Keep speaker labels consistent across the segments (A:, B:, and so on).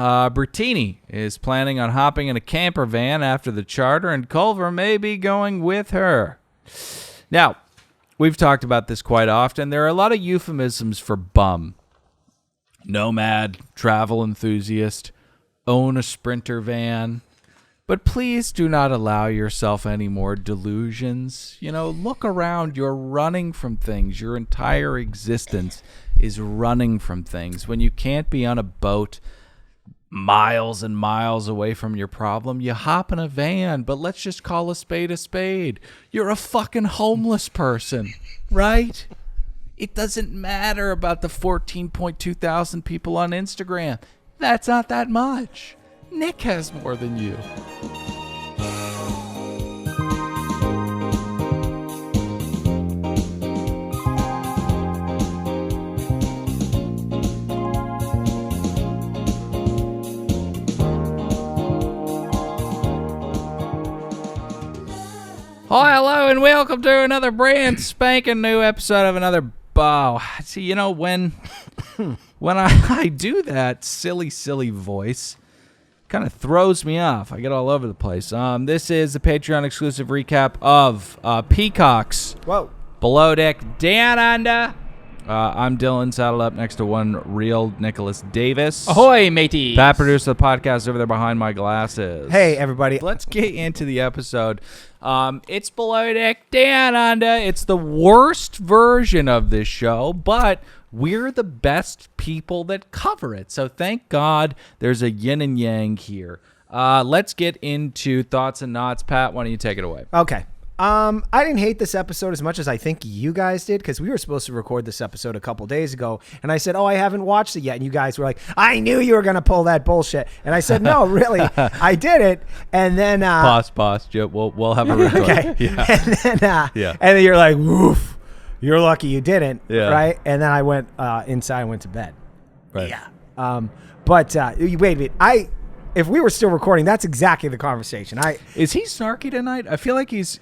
A: Bertini is planning on hopping in a camper van after the charter, and Culver may be going with her. Now, we've talked about this quite often. There are a lot of euphemisms for bum. Nomad, travel enthusiast, own a Sprinter van. But please do not allow yourself any more delusions. Look around. You're running from things. Your entire existence is running from things. When you can't be on a boat miles and miles away from your problem, you hop in a van. But let's just call a spade a spade. You're a fucking homeless person, right? It doesn't matter about the 14.2 thousand people on Instagram. That's not that much. Nick has more than you. Hi, hello, and welcome to another brand spanking new episode of Another See, when I do that silly voice, kind of throws me off. I get all over the place. This is the Patreon exclusive recap of Peacock's Below Deck Down Under. I'm Dylan, saddled up next to one real Nicholas Davis.
B: Ahoy, mateys.
A: Pat producer of the podcast over there behind my glasses.
C: Hey, everybody.
A: Let's get into the episode. It's Below Deck Down Under. It's the worst version of this show, but we're the best people that cover it. So thank God there's a yin and yang here. Let's get into thoughts and knots. Pat, why don't you take it away?
C: Okay. I didn't hate this episode as much as I think you guys did, because we were supposed to record this episode a couple days ago, and I said, I haven't watched it yet, and you guys were like, I knew you were going to pull that bullshit, and I said, no, really, I did it, and then...
A: Pause, Joe, we'll have a retort. Okay.
C: Yeah. And then you're like, woof, you're lucky you didn't, right? And then I went inside and went to bed.
A: Right.
C: Yeah. But wait, if we were still recording, that's exactly the conversation.
A: Is he snarky tonight? I feel like he's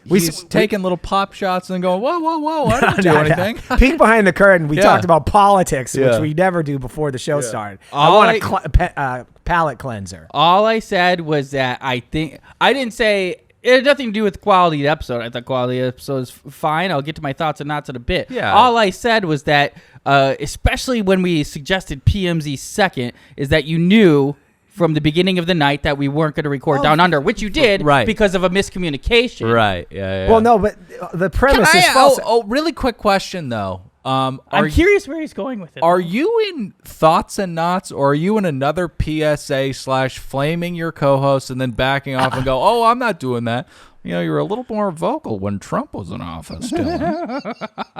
A: taking little pop shots and then going, whoa, I didn't do anything.
C: Peek behind the curtain. We talked about politics, which we never do before the show started. I want a palate cleanser.
B: All I said was that I didn't say it had nothing to do with the quality of the episode. I thought quality of the episode is fine. I'll get to my thoughts and knots in a bit.
A: Yeah.
B: All I said was that, especially when we suggested PMZ second, is that you knew from the beginning of the night that we weren't going to record Down Under, which you did because of a miscommunication.
A: Right, yeah.
C: Well, no, but the premise is false.
A: Really quick question, though.
B: I'm curious where he's going with it.
A: Are you in Thoughts and Knots, or are you in another PSA / flaming your co-host and then backing off and go, I'm not doing that? You were a little more vocal when Trump was in office, Dylan.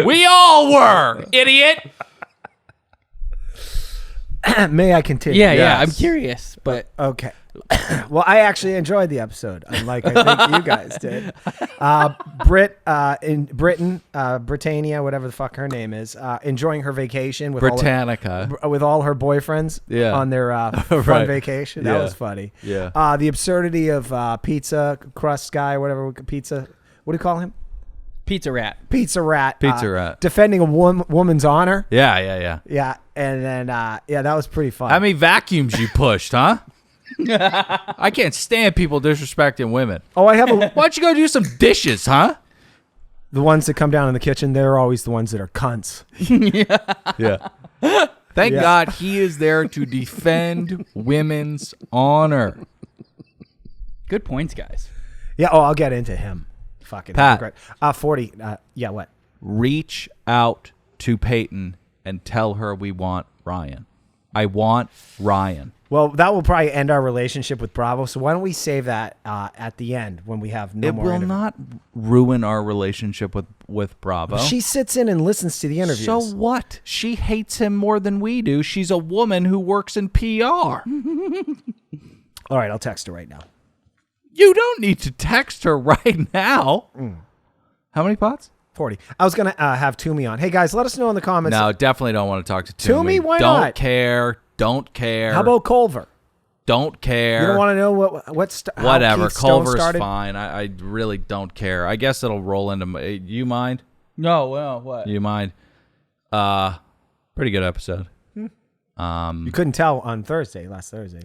A: We all were, idiot!
C: May I continue?
B: Yeah, yes. I'm curious, but
C: okay. Well, I actually enjoyed the episode, unlike I think you guys did. In Britain, Britannia, whatever the fuck her name is, enjoying her vacation with
A: Britannica,
C: with all her boyfriends on their fun vacation. That was funny.
A: Yeah.
C: The absurdity of pizza crust guy, whatever pizza. What do you call him?
B: Pizza rat.
C: Defending a woman's honor.
A: Yeah.
C: Yeah, and then that was pretty fun.
A: How many vacuums you pushed, huh? I can't stand people disrespecting women.
C: I have
A: Why don't you go do some dishes, huh?
C: The ones that come down in the kitchen, they're always the ones that are cunts.
A: Yeah. Thank God he is there to defend women's honor.
B: Good points, guys.
C: Yeah. I'll get into him. Fucking
A: Pat.
C: Great. 40. Yeah. What?
A: Reach out to Peyton and tell her we want Ryan. I want Ryan.
C: Well, that will probably end our relationship with Bravo. So why don't we save that at the end when we have no more
A: interviews? It will not ruin our relationship with Bravo.
C: She sits in and listens to the interviews.
A: So what? She hates him more than we do. She's a woman who works in PR.
C: All right, I'll text her right now.
A: You don't need to text her right now. How many pots?
C: 40. I was going to have Toomey on. Hey, guys, let us know in the comments.
A: No, definitely don't want to talk to Toomey.
C: Toomey, why not?
A: Don't care.
C: How about Culver?
A: Don't care.
C: You don't want to know
A: whatever. Culver's fine. I really don't care. I guess it'll roll into you mind?
B: No, well, what?
A: You mind? Pretty good episode.
C: You couldn't tell on last Thursday,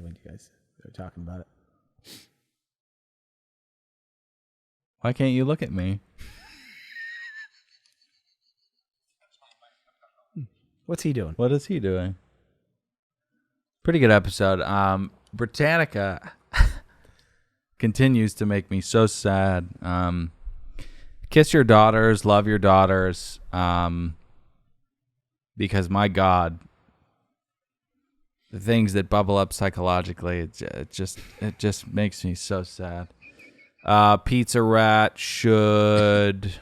C: when you guys were talking about it.
A: Why can't you look at me?
C: What's he doing?
A: What is he doing? Pretty good episode. Britannica continues to make me so sad. Kiss your daughters, love your daughters, because my God, the things that bubble up psychologically, it just makes me so sad. Pizza Rat should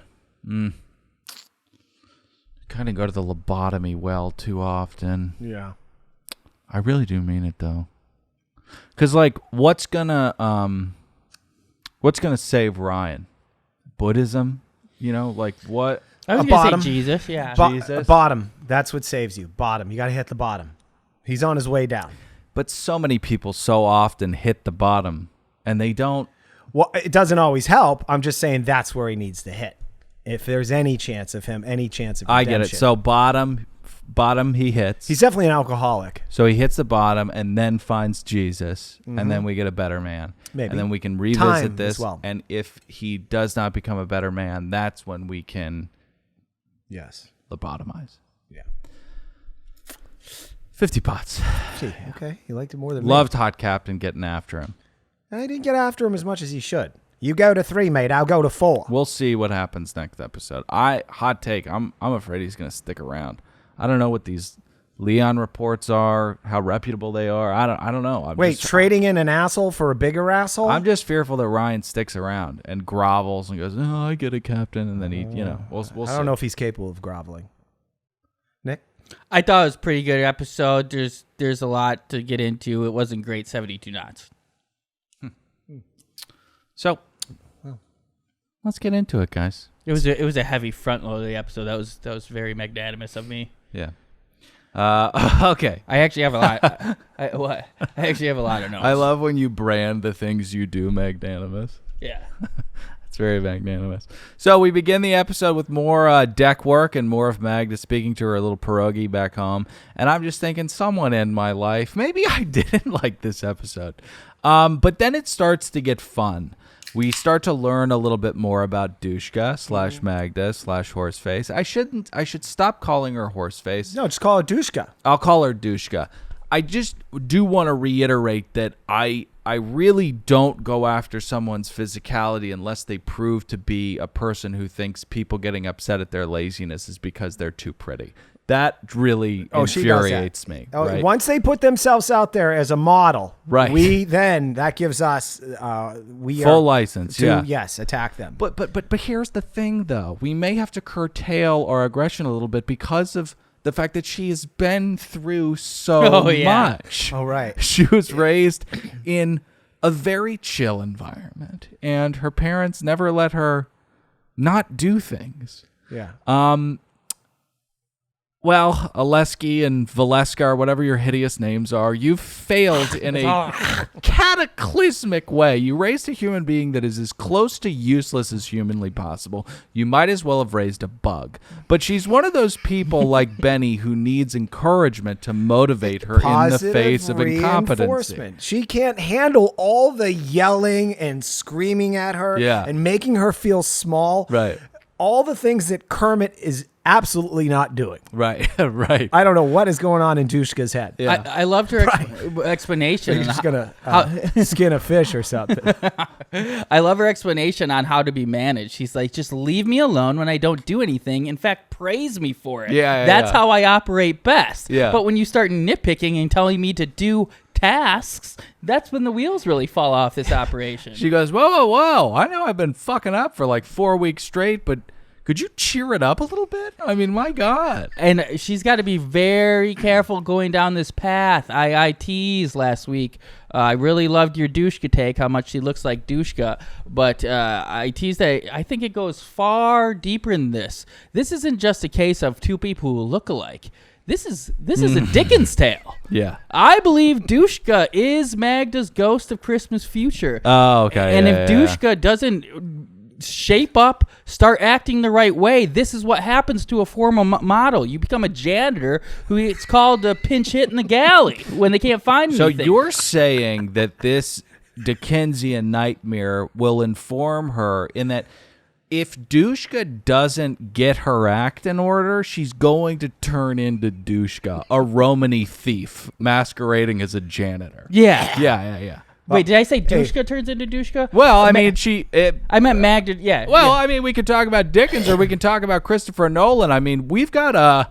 A: kind of go to the lobotomy well too often.
C: Yeah.
A: I really do mean it though. Cause like what's gonna save Ryan? Buddhism? You know, like what?
B: I was going to say Jesus, yeah.
A: Jesus?
C: Bottom. That's what saves you. Bottom. You got to hit the bottom. He's on his way down.
A: But so many people so often hit the bottom and they don't.
C: Well, it doesn't always help. I'm just saying that's where he needs to hit. If there's any chance of him, any chance of redemption.
A: I get it. So bottom he hits.
C: He's definitely an alcoholic.
A: So he hits the bottom and then finds Jesus, and then we get a better man.
C: Maybe.
A: And then we can revisit
C: Time
A: this.
C: as well.
A: And if he does not become a better man, that's when we can lobotomize.
C: Yeah.
A: 50 pots.
C: Gee, okay. You liked it more than me.
A: Loved Hot Captain getting after him.
C: I didn't get after him as much as he should. You go to 3, mate. I'll go to 4.
A: We'll see what happens next episode. Hot take. I'm afraid he's going to stick around. I don't know what these Leon reports are, how reputable they are. I don't know.
C: Trading in an asshole for a bigger asshole?
A: I'm just fearful that Ryan sticks around and grovels and goes, "Oh, I get it, Captain," and then we'll see.
C: I don't know if he's capable of groveling. Nick?
B: I thought it was a pretty good episode. There's a lot to get into. It wasn't great. 72 knots.
A: So, let's get into it, guys.
B: It was a heavy front load of the episode. That was very magnanimous of me.
A: Yeah. Okay.
B: I actually have a lot. I actually have a lot of notes.
A: I love when you brand the things you do magnanimous.
B: Yeah.
A: It's very magnanimous. So we begin the episode with more deck work and more of Magda speaking to her little pierogi back home. And I'm just thinking, someone in my life, maybe I didn't like this episode. But then it starts to get fun. We start to learn a little bit more about Dushka / Magda / Horseface. I should stop calling her Horseface.
C: No, just call her Dushka.
A: I'll call her Dushka. I just do want to reiterate that I really don't go after someone's physicality unless they prove to be a person who thinks people getting upset at their laziness is because they're too pretty. That really infuriates me. Right?
C: Once they put themselves out there as a model,
A: right?
C: That gives us
A: full license
C: to attack them.
A: But here's the thing, though. We may have to curtail our aggression a little bit because of the fact that she has been through so much.
C: Oh, right.
A: She was raised in a very chill environment, and her parents never let her not do things.
C: Yeah.
A: Well, Aleski and Valeska, or whatever your hideous names are, you've failed in a cataclysmic way. You raised a human being that is as close to useless as humanly possible. You might as well have raised a bug. But she's one of those people like Benny who needs encouragement to motivate her in the face of incompetency.
C: She can't handle all the yelling and screaming at her and making her feel small.
A: Right.
C: All the things that Kermit is absolutely not doing.
A: Right, right.
C: I don't know what is going on in Dushka's head.
B: Yeah. I loved her explanation.
C: You're just going to skin a fish or something.
B: I love her explanation on how to be managed. She's like, just leave me alone when I don't do anything. In fact, praise me for it. That's how I operate best.
A: Yeah.
B: But when you start nitpicking and telling me to do tasks, that's when the wheels really fall off this operation.
A: She goes, whoa. I know I've been fucking up for like 4 weeks straight, but could you cheer it up a little bit? I mean, my God.
B: And she's got to be very careful going down this path. I teased last week. I really loved your Dushka take, how much she looks like Dushka. But I teased that I think it goes far deeper than this. This isn't just a case of two people who look alike. This is a Dickens tale.
A: Yeah.
B: I believe Dushka is Magda's ghost of Christmas future.
A: Oh, okay.
B: And if Dushka doesn't shape up, start acting the right way. This is what happens to a former model. You become a janitor who it's called a pinch hit in the galley when they can't find anything.
A: So you're saying that this Dickensian nightmare will inform her in that if Dushka doesn't get her act in order, she's going to turn into Dushka, a Romany thief masquerading as a janitor.
B: Yeah.
A: Yeah.
B: Wait, did I say Dushka turns into Dushka?
A: Well, I mean,
B: I meant Magda. Yeah.
A: Well,
B: yeah.
A: I mean, we could talk about Dickens or we can talk about Christopher Nolan. I mean, we've got a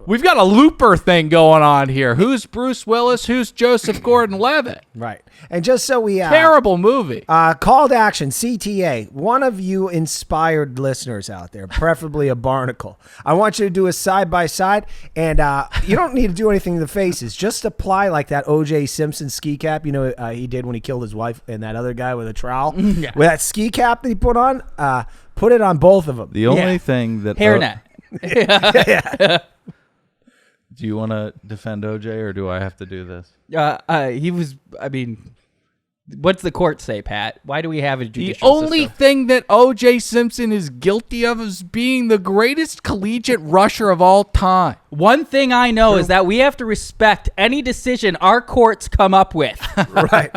A: Looper thing going on here. Who's Bruce Willis? Who's Joseph Gordon-Levitt?
C: Right. And just so we
A: terrible movie.
C: Call to action, CTA. One of you inspired listeners out there, preferably a barnacle. I want you to do a side by side, and you don't need to do anything to the faces. Just apply like that O.J. Simpson ski cap. You know he did when he killed his wife and that other guy with a trowel.
B: Yeah.
C: With that ski cap that he put on, put it on both of them.
A: The only thing that
B: hairnet.
A: Do you want to defend OJ or do I have to do this?
B: He was. I mean, what's the court say, Pat? Why do we have a judicial
A: The only
B: system?
A: thing that O.J. Simpson is guilty of is being the greatest collegiate rusher of all time.
B: One thing I know is that we have to respect any decision our courts come up with.
C: Right.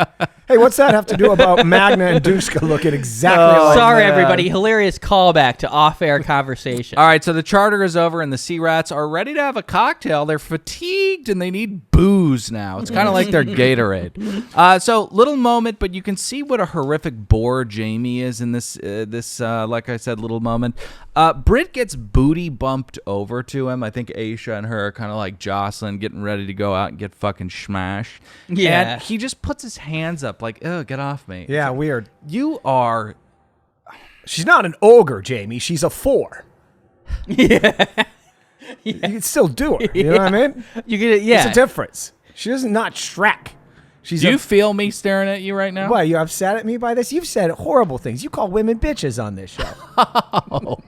C: Hey, what's that have to do about Magna and Dushka looking exactly like
B: Sorry,
C: that?
B: everybody. Hilarious callback to off-air conversation.
A: All right, so the charter is over and the Sea Rats are ready to have a cocktail. They're fatigued and they need booze now. It's kind of like their Gatorade. So little moment, but you can see what a horrific bore Jamie is in this, like I said, little moment. Britt gets booty bumped over to him. I think Aisha and her are kind of like Jocelyn, getting ready to go out and get fucking smashed.
B: Yeah.
A: And he just puts his hands up like, oh, get off me.
C: Yeah, weird.
A: You are...
C: She's not an ogre, Jamie. She's a 4.
B: Yeah.
C: You can still do it. You know what I mean?
B: You get it. Yeah.
C: It's a difference. She doesn't not Shrek.
A: Do you feel me staring at you right now?
C: Why, you upset at me by this? You've said horrible things. You call women bitches on this show.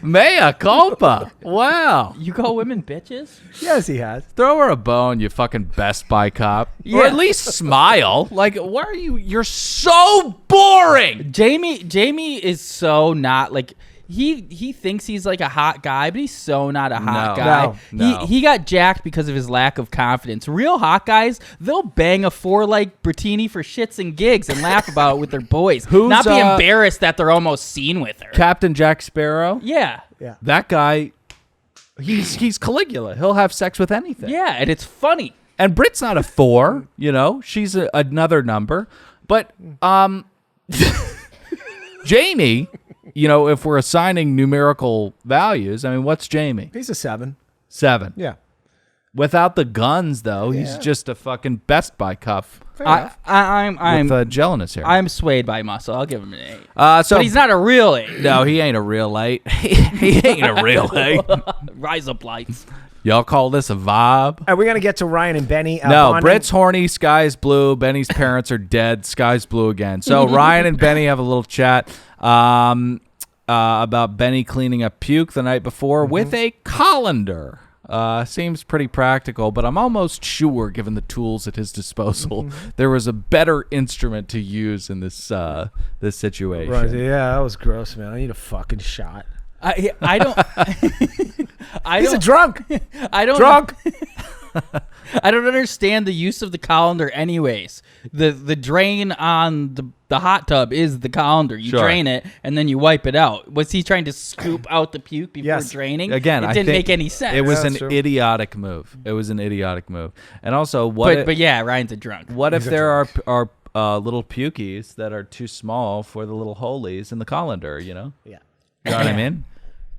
A: Mea culpa. Wow.
B: You call women bitches?
C: Yes, he has.
A: Throw her a bone, you fucking Best Buy cop. Or
B: Yeah.
A: at least smile. Like, why are you... You're so boring!
B: Jamie is so not like... He thinks he's like a hot guy, but he's so not a hot guy.
A: No.
B: He got jacked because of his lack of confidence. Real hot guys, they'll bang a 4-leg Bertini for shits and gigs and laugh about it with their boys. Not be embarrassed that they're almost seen with her.
A: Captain Jack Sparrow?
B: Yeah.
A: That guy, he's Caligula. He'll have sex with anything.
B: Yeah, and it's funny.
A: And Britt's not a 4, you know? She's another number. But Jamie... You know, if we're assigning numerical values, I mean, what's Jamie?
C: He's a 7.
A: 7.
C: Yeah.
A: Without the guns, though, he's just a fucking Best Buy cuff.
B: I'm
A: with gel in his hair.
B: I'm swayed by muscle. I'll give him an 8.
A: But
B: he's not a real 8.
A: No, he ain't a real 8. He ain't a real 8.
B: Rise up lights.
A: Y'all call this a vibe?
C: Are we going to get to Ryan and Benny?
A: No, Britt's horny, sky's blue. Benny's parents are dead, sky's blue again. So Ryan and Benny have a little chat about Benny cleaning up puke the night before with a colander. Seems pretty practical, but I'm almost sure, given the tools at his disposal, there was a better instrument to use in this situation.
C: Right, yeah, that was gross, man. I need a fucking shot.
B: I don't.
C: He's a drunk.
B: I don't.
C: Drunk.
B: I don't understand the use of the colander. Anyways, the drain on the hot tub is the colander. You drain it and then you wipe it out. Was he trying to scoop out the puke before draining?
A: Again,
B: it
A: I
B: didn't
A: think
B: make any sense.
A: It was
C: That's
A: an
C: true.
A: idiotic move. And also,
B: but yeah, Ryan's a drunk.
A: What if there are little pukies that are too small for the little holies in the colander? You know?
C: Yeah.
A: You know what I mean?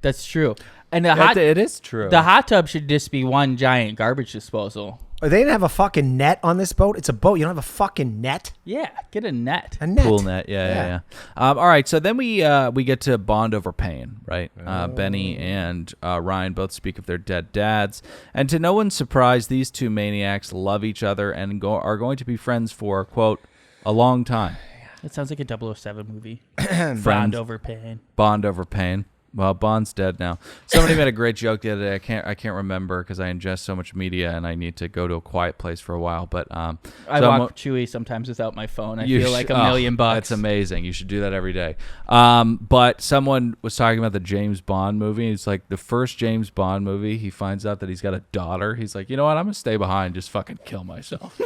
B: That's true. And
A: it is true.
B: The hot tub should just be one giant garbage disposal.
C: They didn't have a fucking net on this boat. It's a boat. You don't have a fucking net.
B: Yeah, get a net.
C: A net.
A: Pool net, yeah. All right, so then we get to bond over pain, right? Benny and Ryan both speak of their dead dads, and to no one's surprise, these two maniacs love each other and are going to be friends for, quote, a long time.
B: It sounds like a 007 movie.
A: Friends.
B: Bond over pain.
A: Bond over pain. Well, Bond's dead now. Somebody made a great joke the other day. I can't remember because I ingest so much media and I need to go to a quiet place for a while. But
B: I walk Chewy sometimes without my phone. I feel like $1 million bucks.
A: That's amazing. You should do that every day. But someone was talking about the James Bond movie. It's like the first James Bond movie. He finds out that he's got a daughter. He's like, you know what? I'm gonna stay behind, and just fucking kill myself.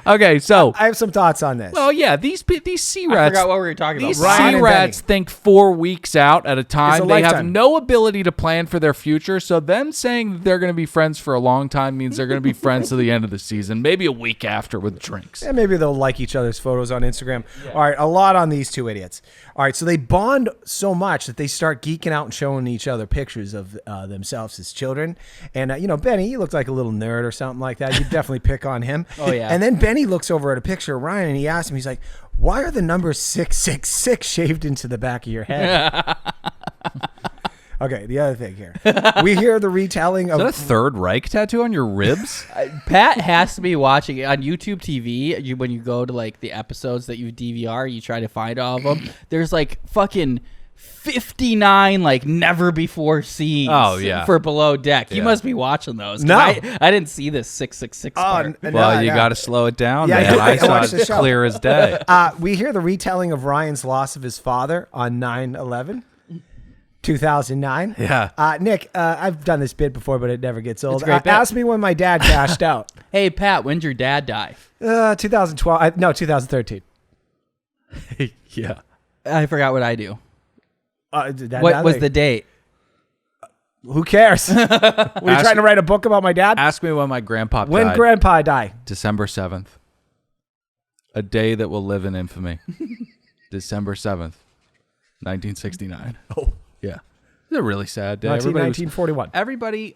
A: Okay, so
C: I have some thoughts on this.
A: well, yeah, these sea rats.
B: I forgot what we were talking about.
A: These
C: Ryan
A: sea
C: and
A: rats
C: Benny.
A: think 4 weeks out at a time. They have
C: lifetime.
A: no ability to plan for their future. So them saying that they're going to be friends for a long time means they're going to be friends to the end of the season, maybe a week after with drinks.
C: And maybe they'll like each other's photos on Instagram. Yeah. All right, a lot on these two idiots. All right, so they bond so much that they start geeking out and showing each other pictures of themselves as children. And, Benny, he looked like a little nerd or something like that. You'd definitely pick on him.
B: Oh, yeah.
C: And then Benny looks over at a picture of Ryan and he asks him, he's like, why are the numbers 666 shaved into the back of your head? Okay, the other thing here. We hear the retelling of...
A: Is that a Third Reich tattoo on your ribs?
B: Pat has to be watching it on YouTube TV. When you go to like the episodes that you DVR, you try to find all of them. There's like fucking 59 like never before scenes.
A: Oh, yeah.
B: For Below Deck.
A: Yeah.
B: You must be watching those.
C: No.
B: I didn't see this 666 part.
A: Well, you got to slow it down,
C: Yeah,
A: man.
C: yeah,
A: I saw
C: watch the
A: it
C: show.
A: clear as day.
C: We hear the retelling of Ryan's loss of his father on 9/11. 2009.
A: Yeah.
C: Nick, I've done this bit before, but it never gets old.
B: It's a great bit.
C: Ask me when my dad cashed out.
B: Hey Pat, when'd your dad die?
C: 2012. No, 2013.
A: Yeah.
B: I forgot what I do.
C: What
B: was the date?
C: Who cares? Were you trying to write a book about my dad?
A: Ask me when my grandpa
C: When
A: died.
C: Grandpa died?
A: December 7th. A day that will live in infamy. December 7th, 1969. Oh. Yeah. It's a really sad day.
C: 1941.
A: Everybody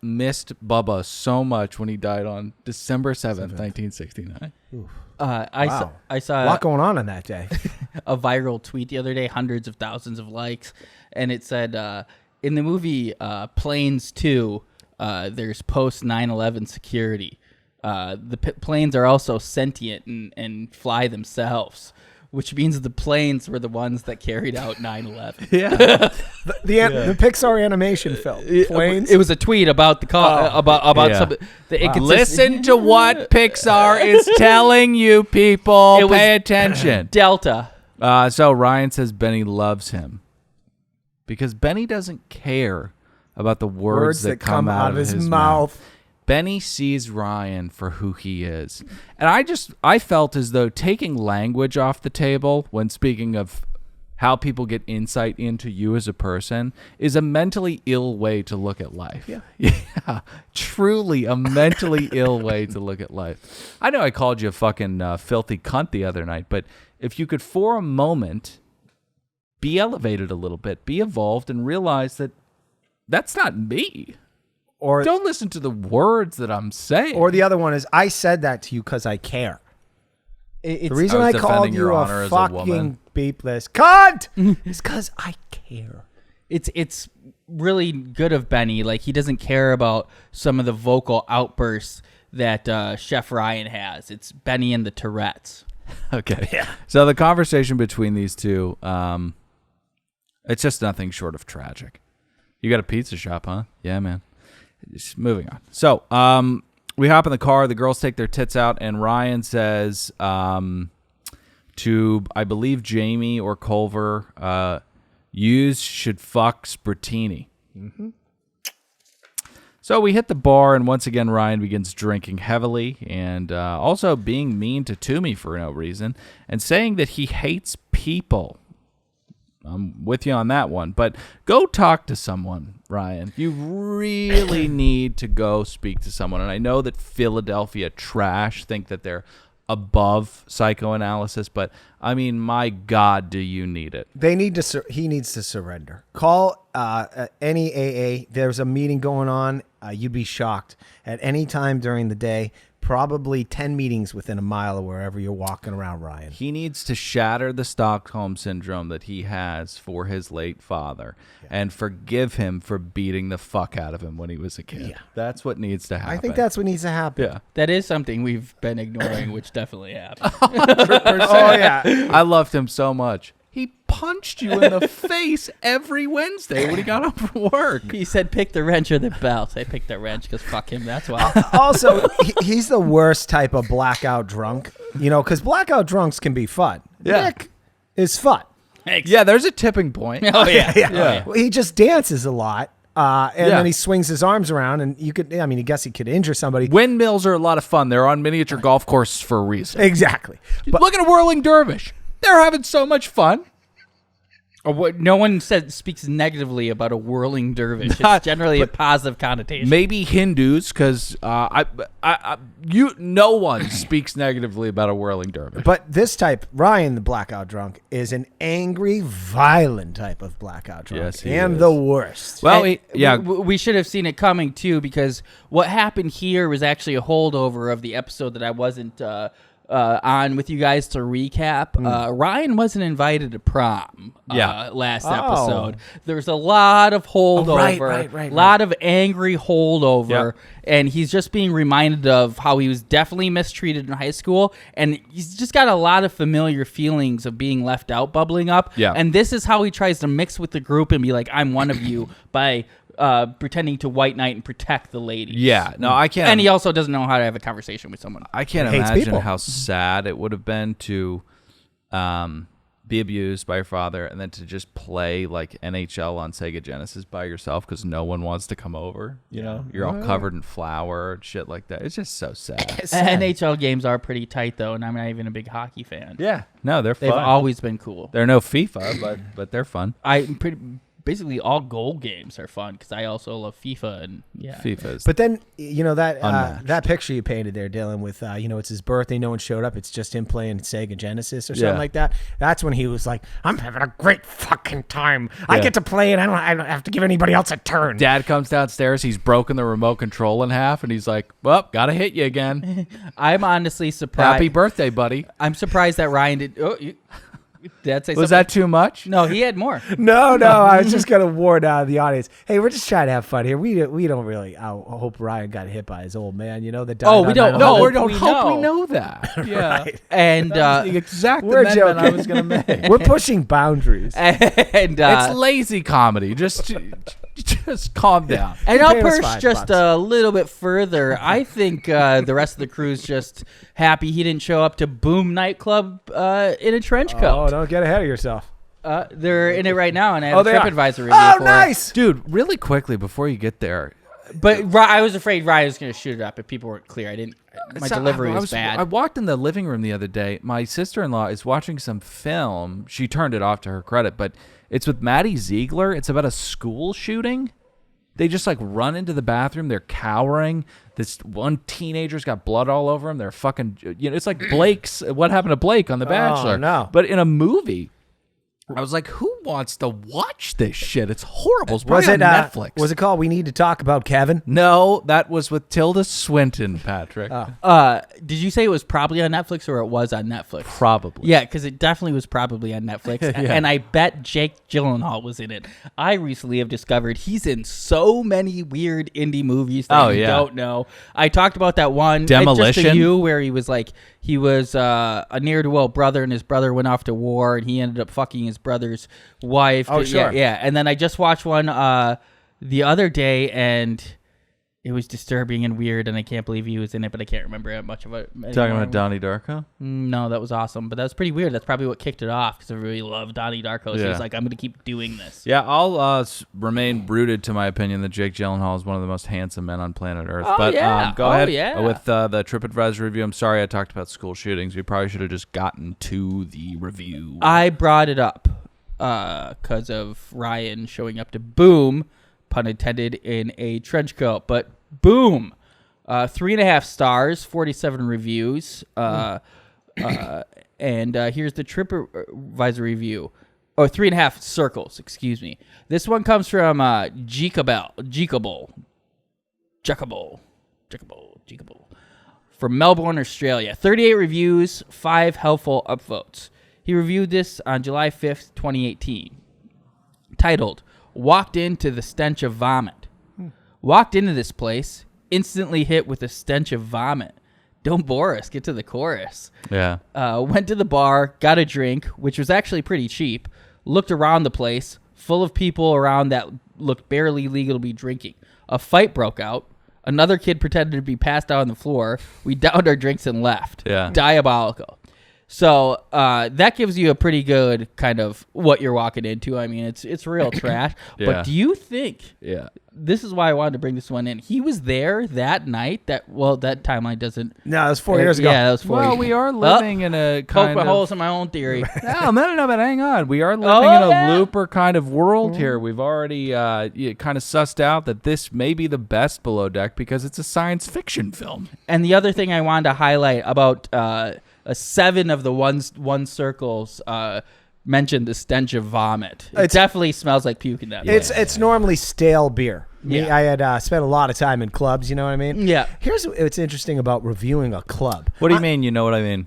A: missed Bubba so much when he died on December 7th, 1969.
C: Wow.
B: I saw
C: A lot going on that day.
B: a viral tweet the other day, hundreds of thousands of likes, and it said in the movie Planes 2, there's post 9/11 security. The planes are also sentient and fly themselves, which means the planes were the ones that carried out 9/11.
A: Yeah.
C: The Pixar animation film. Planes.
B: It was a tweet about the car about
A: Yeah.
B: some the inconsist-
A: Listen to what Pixar is telling you, people. Pay attention.
B: Delta.
A: So Ryan says Benny loves him because Benny doesn't care about the words that come out of his mouth. Benny sees Ryan for who he is. And I felt as though taking language off the table when speaking of how people get insight into you as a person is a mentally ill way to look at life. Yeah. Yeah. Truly a mentally ill way to look at life. I know I called you a fucking filthy cunt the other night, but if you could for a moment be elevated a little bit, be evolved, and realize that that's not me.
C: Or
A: don't listen to the words that I'm saying.
C: Or the other one is, I said that to you because I care. The reason
A: I
C: I
A: was
C: called
A: defending
C: you
A: your
C: a
A: honor as a woman.
C: fucking beepless cunt is because I care.
B: It's really good of Benny. Like, he doesn't care about some of the vocal outbursts that Chef Ryan has. It's Benny and the Tourette's.
A: Okay. Yeah. So the conversation between these two, it's just nothing short of tragic. You got a pizza shop, huh? Yeah, man. Just moving on. So, we hop in the car. The girls take their tits out, and Ryan says to, I believe, Jamie or Culver, "Yous should fuck Spratini." Mm-hmm. So we hit the bar, and once again, Ryan begins drinking heavily and also being mean to Toomey for no reason and saying that he hates people. I'm with you on that one, but go talk to someone, Ryan. You really need to go speak to someone. And I know that Philadelphia trash think that they're above psychoanalysis, but I mean, my God, do you need it?
C: They need to. He needs to surrender. Call any AA. There's a meeting going on. You'd be shocked at any time during the day. Probably 10 meetings within a mile of wherever you're walking around, Ryan.
A: He needs to shatter the Stockholm syndrome that he has for his late father and forgive him for beating the fuck out of him when he was a kid. Yeah. That's what needs to happen.
C: I think that's what needs to happen.
A: Yeah.
B: That is something we've been ignoring, which definitely happened.
C: Oh, yeah.
A: I loved him so much. He punched you in the face every Wednesday when he got home from work.
B: He said, pick the wrench or the belt. I picked the wrench because fuck him. That's why.
C: Also, he's the worst type of blackout drunk, because blackout drunks can be fun.
A: Yeah.
C: Nick is fun.
B: Thanks.
A: Yeah, there's a tipping point.
B: Oh, yeah.
C: Yeah. Well, he just dances a lot. And then he swings his arms around, and I guess he could injure somebody.
A: Windmills are a lot of fun. They're on miniature golf courses for a reason.
C: Exactly. But
A: Look at a whirling dervish. They're having so much fun.
B: No one speaks negatively about a whirling dervish. It's generally a positive connotation.
A: Maybe Hindus, because no one speaks negatively about a whirling dervish.
C: But this type, Ryan, the blackout drunk, is an angry, violent type of blackout drunk.
A: Yes, he
C: and
A: is.
C: the worst.
A: Well,
B: we should have seen it coming too, because what happened here was actually a holdover of the episode that I wasn't on with you guys to recap. Ryan wasn't invited to prom last episode. There's a lot of holdover,
C: right.
B: lot of angry holdover, and he's just being reminded of how he was definitely mistreated in high school, and he's just got a lot of familiar feelings of being left out bubbling up. And this is how he tries to mix with the group and be like, I'm one of you, by pretending to white knight and protect the ladies.
A: Yeah, no, I can't.
B: And he also doesn't know how to have a conversation with someone.
A: I can't imagine how sad it would have been to be abused by your father and then to just play like NHL on Sega Genesis by yourself because no one wants to come over. You're all covered in flour and shit like that. It's just so sad.
B: NHL games are pretty tight though, and I'm not even a big hockey fan.
A: Yeah, no, they're fun.
B: They've always been cool.
A: They're no FIFA, but they're fun.
B: Basically all goal games are fun because I also love FIFA and
A: FIFA's.
C: But then that picture you painted there, Dylan, with it's his birthday, no one showed up. It's just him playing Sega Genesis or something like that. That's when he was like, "I'm having a great fucking time. I get to play, and I don't have to give anybody else a turn."
A: Dad comes downstairs. He's broken the remote control in half, and he's like, "Well, gotta hit you again."
B: I'm honestly surprised.
A: Happy birthday, buddy.
B: I'm surprised that Ryan did.
A: Was that too much?
B: No, he had more.
C: No, I was just gonna warn the audience. Hey, we're just trying to have fun here. We don't really. I hope Ryan got hit by his old man. That died.
B: Oh, we don't.
A: No, we
B: don't
A: hope we know that. Yeah,
C: right.
B: And
A: that was the exact amendment I was gonna make.
C: We're pushing boundaries.
B: And
A: it's lazy comedy. Just calm down.
B: And I'll push just a little bit further. I think the rest of the crew's just happy he didn't show up to Boom nightclub in a trench coat.
C: Oh, don't get ahead of yourself.
B: They're in it right now, and I have a TripAdvisor review
C: Oh,
B: for
C: nice,
A: dude! Really quickly before you get there,
B: but I was afraid Ryan was going to shoot it up if people weren't clear. My delivery was bad.
A: I walked in the living room the other day. My sister-in-law is watching some film. She turned it off, to her credit, but it's with Maddie Ziegler. It's about a school shooting. They just like run into the bathroom. They're cowering. This one teenager's got blood all over him. They're fucking, it's like Blake's, What Happened to Blake on The Bachelor.
C: Oh, no.
A: But in a movie. I was like, who wants to watch this shit? It's horrible. It's probably on Netflix.
C: Was it called We Need to Talk About Kevin?
A: No, that was with Tilda Swinton, Patrick.
B: Did you say it was probably on Netflix or it was on Netflix?
A: Probably.
B: Yeah, because it definitely was probably on Netflix.
A: Yeah.
B: And I bet Jake Gyllenhaal was in it. I recently have discovered he's in so many weird indie movies that you don't know. I talked about that one,
A: Demolition,
B: Just a You, where he was a ne'er-do-well brother, and his brother went off to war, and he ended up fucking his brother's wife.
C: Oh, sure.
B: Yeah. And then I just watched one the other day, and it was disturbing and weird, and I can't believe he was in it, but I can't remember much of it anymore.
A: Talking about Donnie Darko?
B: No, that was awesome, but that was pretty weird. That's probably what kicked it off, because everybody loved Donnie Darko. So he was like, I'm going to keep doing this.
A: Yeah, I'll remain rooted to my opinion that Jake Gyllenhaal is one of the most handsome men on planet Earth. Go ahead with the TripAdvisor review. I'm sorry I talked about school shootings. We probably should have just gotten to the review.
B: I brought it up because of Ryan showing up to Boom, pun intended, in a trench coat. But Boom, 3.5 stars, 47 reviews. And here's the TripAdvisor review. 3.5 circles, excuse me. This one comes from Jeekable from Melbourne, Australia. 38 reviews, 5 helpful upvotes. He reviewed this on July 5th, 2018. Titled, Walked Into the Stench of Vomit. Walked into this place, instantly hit with a stench of vomit. Don't bore us. Get to the chorus.
A: Yeah.
B: Went to the bar, got a drink, which was actually pretty cheap. Looked around the place, full of people around that looked barely legal to be drinking. A fight broke out. Another kid pretended to be passed out on the floor. We downed our drinks and left.
A: Yeah.
B: Diabolical. So that gives you a pretty good kind of what you're walking into. I mean, it's real trash.
A: Yeah.
B: But do you think?
A: Yeah.
B: This is why I wanted to bring this one in. He was there that night. That timeline doesn't.
C: No, it was 4 years ago.
B: Yeah, that was 4 years.
A: Well, we are living in a
B: Poke
A: kind
B: my
A: of
B: holes in my own theory.
A: no, but hang on. We are living in a
B: yeah.
A: looper kind of world here. We've already kind of sussed out that this may be the best Below Deck because it's a science fiction film.
B: And the other thing I wanted to highlight about 7 of the one circles mentioned the stench of vomit. It definitely smells like puke in that.
C: It's normally stale beer.
B: Yeah.
C: I had spent a lot of time in clubs, you know what I mean?
B: Yeah.
C: Here's what's interesting about reviewing a club.
A: What do you mean? You know what I mean?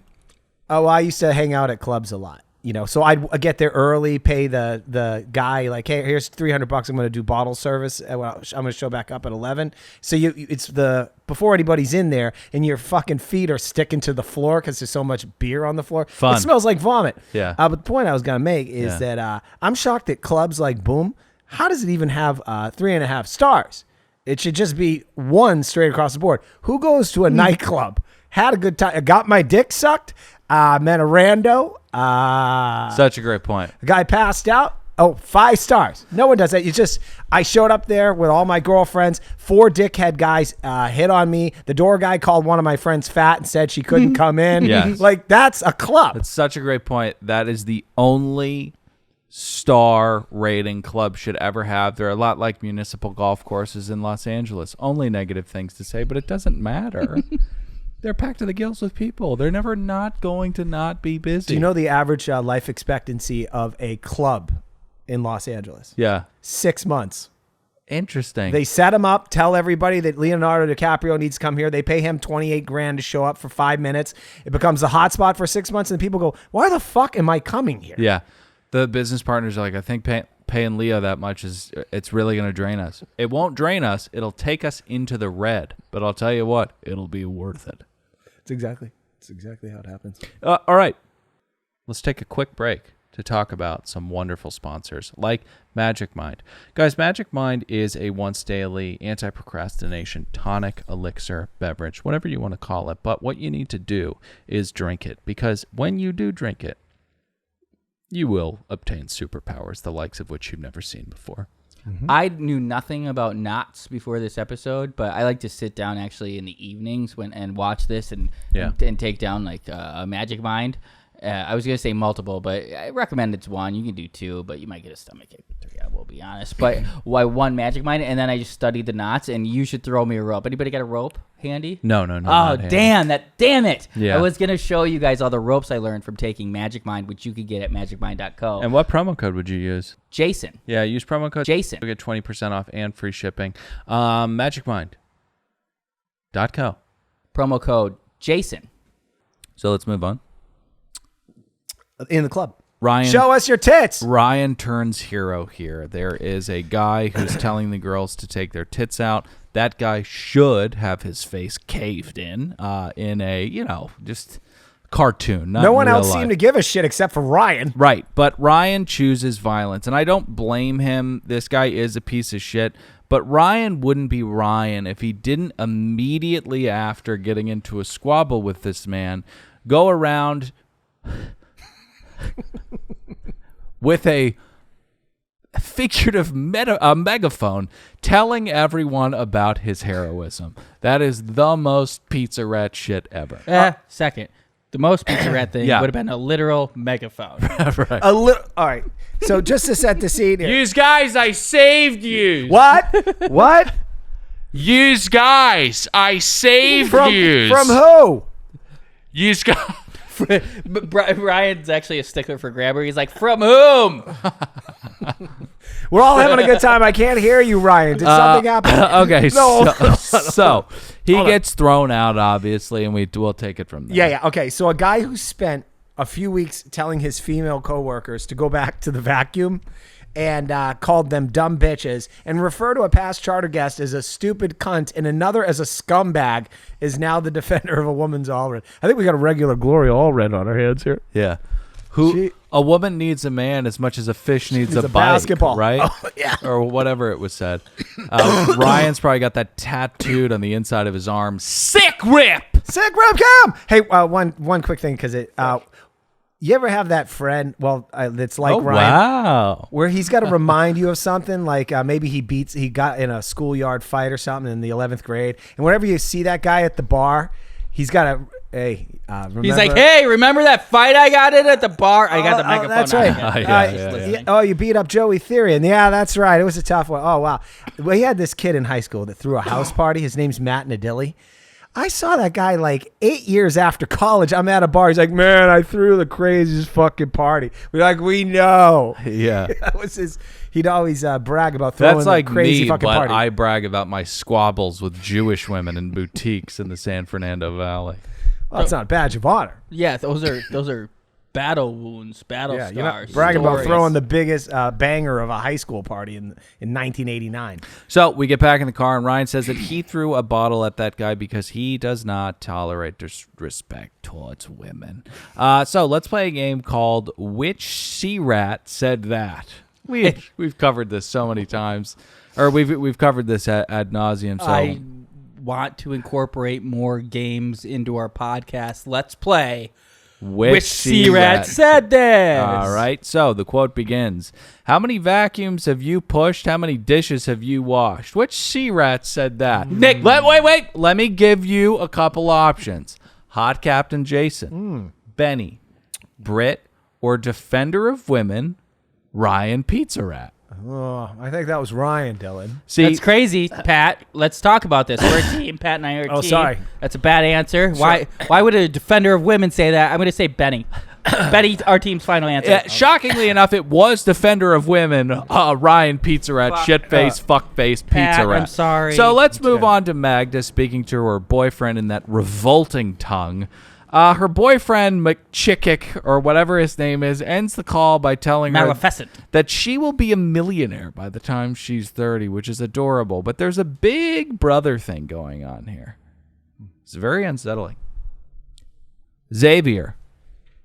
C: Oh, I used to hang out at clubs a lot, you know. So I'd get there early, pay the guy like, hey, here's $300. I'm going to do bottle service. I'm going to show back up at 11. So it's before anybody's in there, and your fucking feet are sticking to the floor because there's so much beer on the floor.
A: Fun.
C: It smells like vomit.
A: Yeah.
C: But the point I was going to make is that I'm shocked that clubs like Boom, how does it even have 3.5 stars? It should just be 1 straight across the board. Who goes to a nightclub? Had a good time. Got my dick sucked. Met a rando.
A: Such a great point.
C: A guy passed out. Oh, 5 stars. No one does that. I showed up there with all my girlfriends. 4 dickhead guys hit on me. The door guy called one of my friends fat and said she couldn't come in.
A: Yes.
C: Like, that's a club.
A: That's such a great point. That is the only star rating club should ever have. They're a lot like municipal golf courses in Los Angeles. Only negative things to say, but it doesn't matter. They're packed to the gills with people. They're never not going to not be busy.
C: Do you know the average life expectancy of a club in Los Angeles?
A: Yeah.
C: 6 months.
A: Interesting.
C: They set him up, tell everybody that Leonardo DiCaprio needs to come here. They pay him $28,000 to show up for 5 minutes. It becomes a hotspot for 6 months, and people go, why the fuck am I coming here?
A: Yeah. The business partners are like, I think paying Leo that much it's really going to drain us. It won't drain us. It'll take us into the red. But I'll tell you what, it'll be worth it.
C: It's exactly how it happens.
A: All right. Let's take a quick break to talk about some wonderful sponsors like Magic Mind. Guys, Magic Mind is a once daily anti-procrastination tonic elixir beverage, whatever you want to call it. But what you need to do is drink it, because when you do drink it, you will obtain superpowers, the likes of which you've never seen before.
B: Mm-hmm. I knew nothing about knots before this episode, but I like to sit down actually in the evenings and watch this and take down like a Magic Mind. I was going to say multiple, but I recommend it's 1. You can do 2, but you might get a stomachache with 3, I will be honest. But why 1 Magic Mind, and then I just studied the knots, and you should throw me a rope. Anybody got a rope handy?
A: No.
B: Oh, damn it.
A: Yeah.
B: I was going to show you guys all the ropes I learned from taking Magic Mind, which you could get at magicmind.co.
A: And what promo code would you use?
B: Jason.
A: Yeah, use promo code
B: Jason.
A: You'll get 20% off and free shipping. Magicmind.co.
B: Promo code Jason.
A: So let's move on.
C: In the club.
A: Ryan,
C: show us your tits.
A: Ryan turns hero here. There is a guy who's telling the girls to take their tits out. That guy should have his face caved in a, just cartoon. Not
C: no one
A: real
C: else
A: life.
C: seemed to give a shit except for Ryan.
A: Right, but Ryan chooses violence, and I don't blame him. This guy is a piece of shit, but Ryan wouldn't be Ryan if he didn't immediately after getting into a squabble with this man go around with a figurative megaphone telling everyone about his heroism. That is the most pizza rat shit ever.
B: Second. The most pizza rat thing would have been a literal megaphone.
A: Right.
C: All right. So just to set the scene here.
A: Yous guys, I saved you.
C: What?
A: Yous guys, I saved yous.
C: From who?
A: Yous guys.
B: Ryan's actually a stickler for grammar. He's like, from whom?
C: We're all having a good time. I can't hear you, Ryan. Did something happen?
A: Okay,
C: No.
A: so he gets thrown out, obviously, and we'll take it from there.
C: Yeah. Okay, so a guy who spent a few weeks telling his female coworkers to go back to the vacuum and called them dumb bitches, and refer to a past charter guest as a stupid cunt and another as a scumbag, is now the defender of a woman's Alred. I think we got a regular Gloria Alred on our hands here.
A: Yeah. A woman needs a man as much as a fish needs a bike,
C: basketball,
A: right?
C: Oh, yeah.
A: Or whatever it was said. Ryan's probably got that tattooed on the inside of his arm. Sick rip!
C: Sick rip cam! Hey, one quick thing, because you ever have that friend, that's like Ryan,
A: wow,
C: where he's got to remind you of something, like maybe he got in a schoolyard fight or something in the 11th grade, and whenever you see that guy at the bar, he's got to, remember?
B: He's like, hey, remember that fight I got in at the bar? I got the microphone.
C: That's
B: right.
C: Oh, you beat up Joey Theory, and yeah, that's right. It was a tough one. Oh, wow. Well, he had this kid in high school that threw a house party. His name's Matt Nadilli. I saw that guy like 8 years after college. I'm at a bar. He's like, man, I threw the craziest fucking party. We're like, we know.
A: Yeah.
C: That was his. He'd always brag about throwing
A: That's like
C: the crazy
A: me,
C: fucking
A: but
C: party.
A: I brag about my squabbles with Jewish women in boutiques in the San Fernando Valley.
C: Well, that's not a badge of honor.
B: Yeah, those are battle wounds, battle
C: Yeah,
B: scars.
C: you're not bragging about
B: stories.
C: throwing the biggest banger of a high school party in 1989.
A: So we get back in the car, and Ryan says that he threw a bottle at that guy because he does not tolerate disrespect towards women. So let's play a game called Which Sea Rat Said That? We've covered this so many times, or we've covered this ad nauseum. So
B: I want to incorporate more games into our podcast. Let's play Which Sea Rat Said This?
A: All right, so the quote begins, how many vacuums have you pushed? How many dishes have you washed? Which sea rat said that? Nick, wait. Let me give you a couple options. Hot Captain Jason, Benny, Britt, or Defender of Women, Ryan Pizza Rat.
C: Oh, I think that was Ryan, Dylan.
B: See, that's crazy, Pat. Let's talk about this. We're a team. Pat and I are a team.
C: Oh, sorry.
B: That's a bad answer. Why would a defender of women say that? I'm going to say Benny. Benny, our team's final answer.
A: Shockingly enough, it was Defender of Women, Ryan Pizza Rat, shitface, fuckface,
B: Pat,
A: Pizza Rat.
B: I'm sorry.
A: So let's move on to Magda speaking to her boyfriend in that revolting tongue. Her boyfriend, McChickick, or whatever his name is, ends the call by telling her that she will be a millionaire by the time she's 30, which is adorable. But there's a big brother thing going on here. It's very unsettling. Xavier,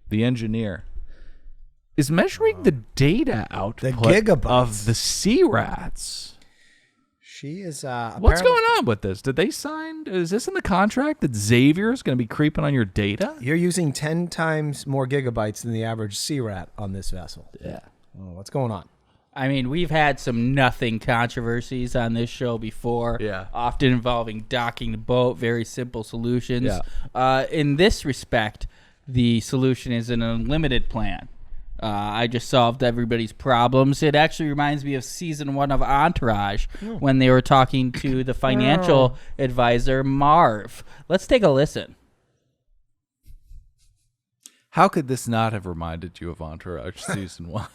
A: the engineer, is measuring the data output of the sea rats.
C: She is.
A: What's going on with this? Did they sign? Is this in the contract that Xavier is going to be creeping on your data?
C: You're using 10 times more gigabytes than the average sea rat on this vessel.
A: Yeah.
C: Oh, what's going on?
B: I mean, we've had some nothing controversies on this show before.
A: Yeah.
B: Often involving docking the boat, very simple solutions.
A: Yeah.
B: In this respect, the solution is an unlimited plan. I just solved everybody's problems. It actually reminds me of season 1 of Entourage when they were talking to the financial advisor, Marv. Let's take a listen.
A: How could this not have reminded you of Entourage season 1?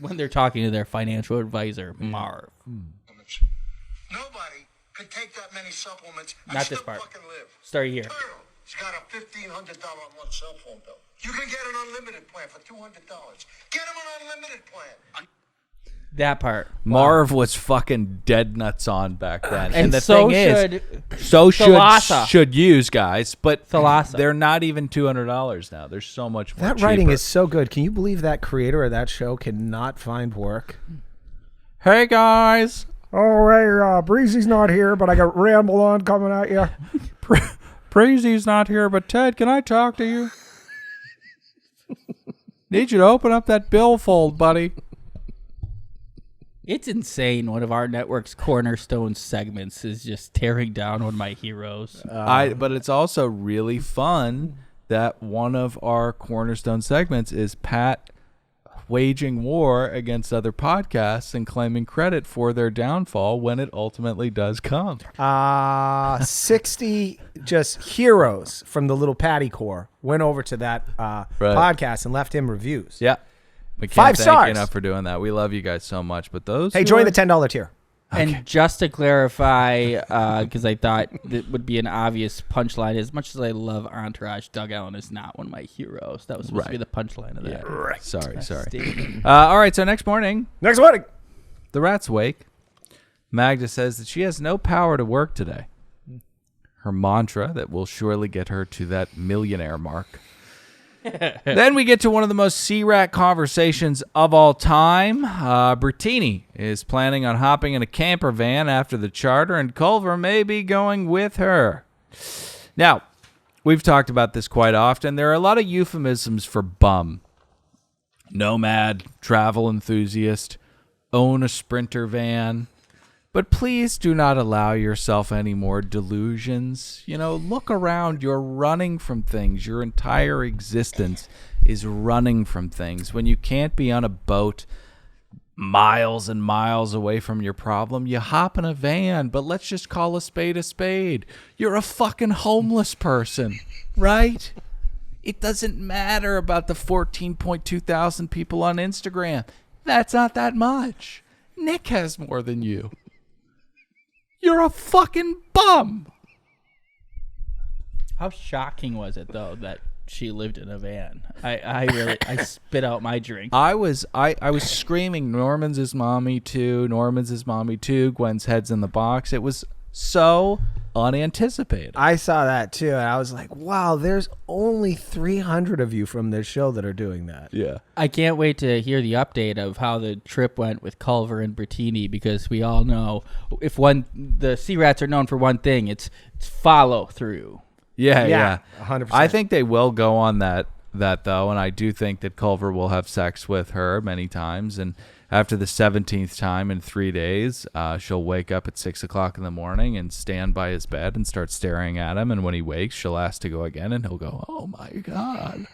B: When they're talking to their financial advisor, Marv.
D: Nobody could take that many supplements and
B: Not
D: still
B: this part.
D: fucking live.
B: Start here.
D: Turtle, she's got a $1,500 a month cell phone bill. You can get an unlimited plan for $200. Get him an unlimited plan.
B: That part.
A: Marv was fucking dead nuts on back then.
B: And
A: the
B: so
A: thing is,
B: Thalassa.
A: should use guys, but
B: Thalassa.
A: they're not even $200 now. There's so much more
C: That writing
A: cheaper.
C: is so good. Can you believe that creator of that show cannot find work?
A: Hey guys.
C: Oh, hey, Breezy's not here, but I got Ramble On coming at you.
A: Breezy's not here, but Ted, can I talk to you? Need you to open up that billfold, buddy.
B: It's insane. One of our network's cornerstone segments is just tearing down one of my heroes.
A: But it's also really fun that one of our cornerstone segments is Pat waging war against other podcasts and claiming credit for their downfall when it ultimately does come.
C: 60 just heroes from the little Patty Corps went over to that podcast and left him reviews.
A: Yeah. We can't
C: 5
A: thank
C: stars.
A: you enough for doing that. We love you guys so much. But those
C: Hey, join the $10 tier.
B: And just to clarify, because I thought that would be an obvious punchline, as much as I love Entourage, Doug Allen is not one of my heroes. That was supposed to be the punchline of that.
A: Sorry.
B: statement.
A: All right, so next morning, The rats wake. Magda says that she has no power to work today. Her mantra that will surely get her to that millionaire mark. Then we get to one of the most sea-rat conversations of all time. Bertini is planning on hopping in a camper van after the charter, and Culver may be going with her. Now, we've talked about this quite often. There are a lot of euphemisms for bum. Nomad, travel enthusiast, own a Sprinter van. But please do not allow yourself any more delusions. Look around. You're running from things. Your entire existence is running from things. When you can't be on a boat miles and miles away from your problem, you hop in a van. But let's just call a spade a spade. You're a fucking homeless person, right? It doesn't matter about the 14.2 thousand people on Instagram. That's not that much. Nick has more than you. You're a fucking bum.
B: How shocking was it though that she lived in a van? I spit out my drink.
A: I was screaming, Norman's his mommy too. Norman's his mommy too. Gwen's head's in the box. It was so unanticipated.
C: I saw that too, and I was like, wow, there's only 300 of you from this show that are doing that.
A: Yeah.
B: I can't wait to hear the update of how the trip went with Culver and Bertini, because we all know the Sea Rats are known for one thing, it's follow through.
A: Yeah.
C: 100%.
A: I think they will go on that though, and I do think that Culver will have sex with her many times, and after the 17th time in 3 days, she'll wake up at 6 o'clock in the morning and stand by his bed and start staring at him. And when he wakes, she'll ask to go again, and he'll go, "Oh my God,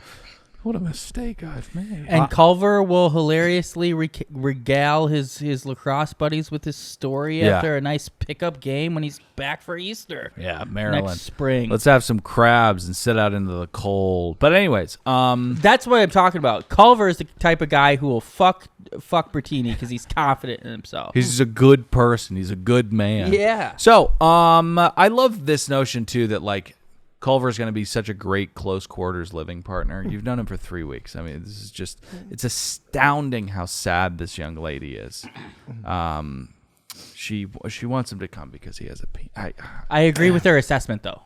A: what a mistake I've made."
B: And Culver will hilariously regale his lacrosse buddies with his story after a nice pickup game when he's back for Easter.
A: Yeah, Maryland.
B: Next spring.
A: Let's have some crabs and sit out into the cold. But anyways,
B: that's what I'm talking about. Culver is the type of guy who will fuck Bertini because he's confident in himself.
A: he's a good person. He's a good man.
B: Yeah.
A: So, I love this notion too that like Culver's going to be such a great close quarters living partner. You've known him for 3 weeks. I mean, this is just, it's astounding how sad this young lady is. She wants him to come because he has a
B: I agree with her assessment, though.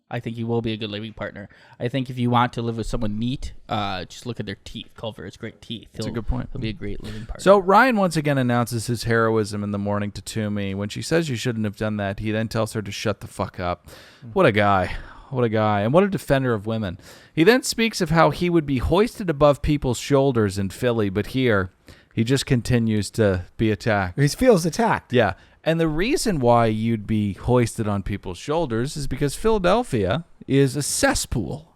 B: I think he will be a good living partner. I think if you want to live with someone neat, just look at their teeth. Culver has great teeth.
A: That's a good point.
B: He'll be a great living partner.
A: So Ryan once again announces his heroism in the morning to Toomey. When she says you shouldn't have done that, he then tells her to shut the fuck up. What a guy. What a guy. And what a defender of women. He then speaks of how he would be hoisted above people's shoulders in Philly, but here he just continues to be attacked.
C: He feels attacked.
A: Yeah. And the reason why you'd be hoisted on people's shoulders is because Philadelphia is a cesspool.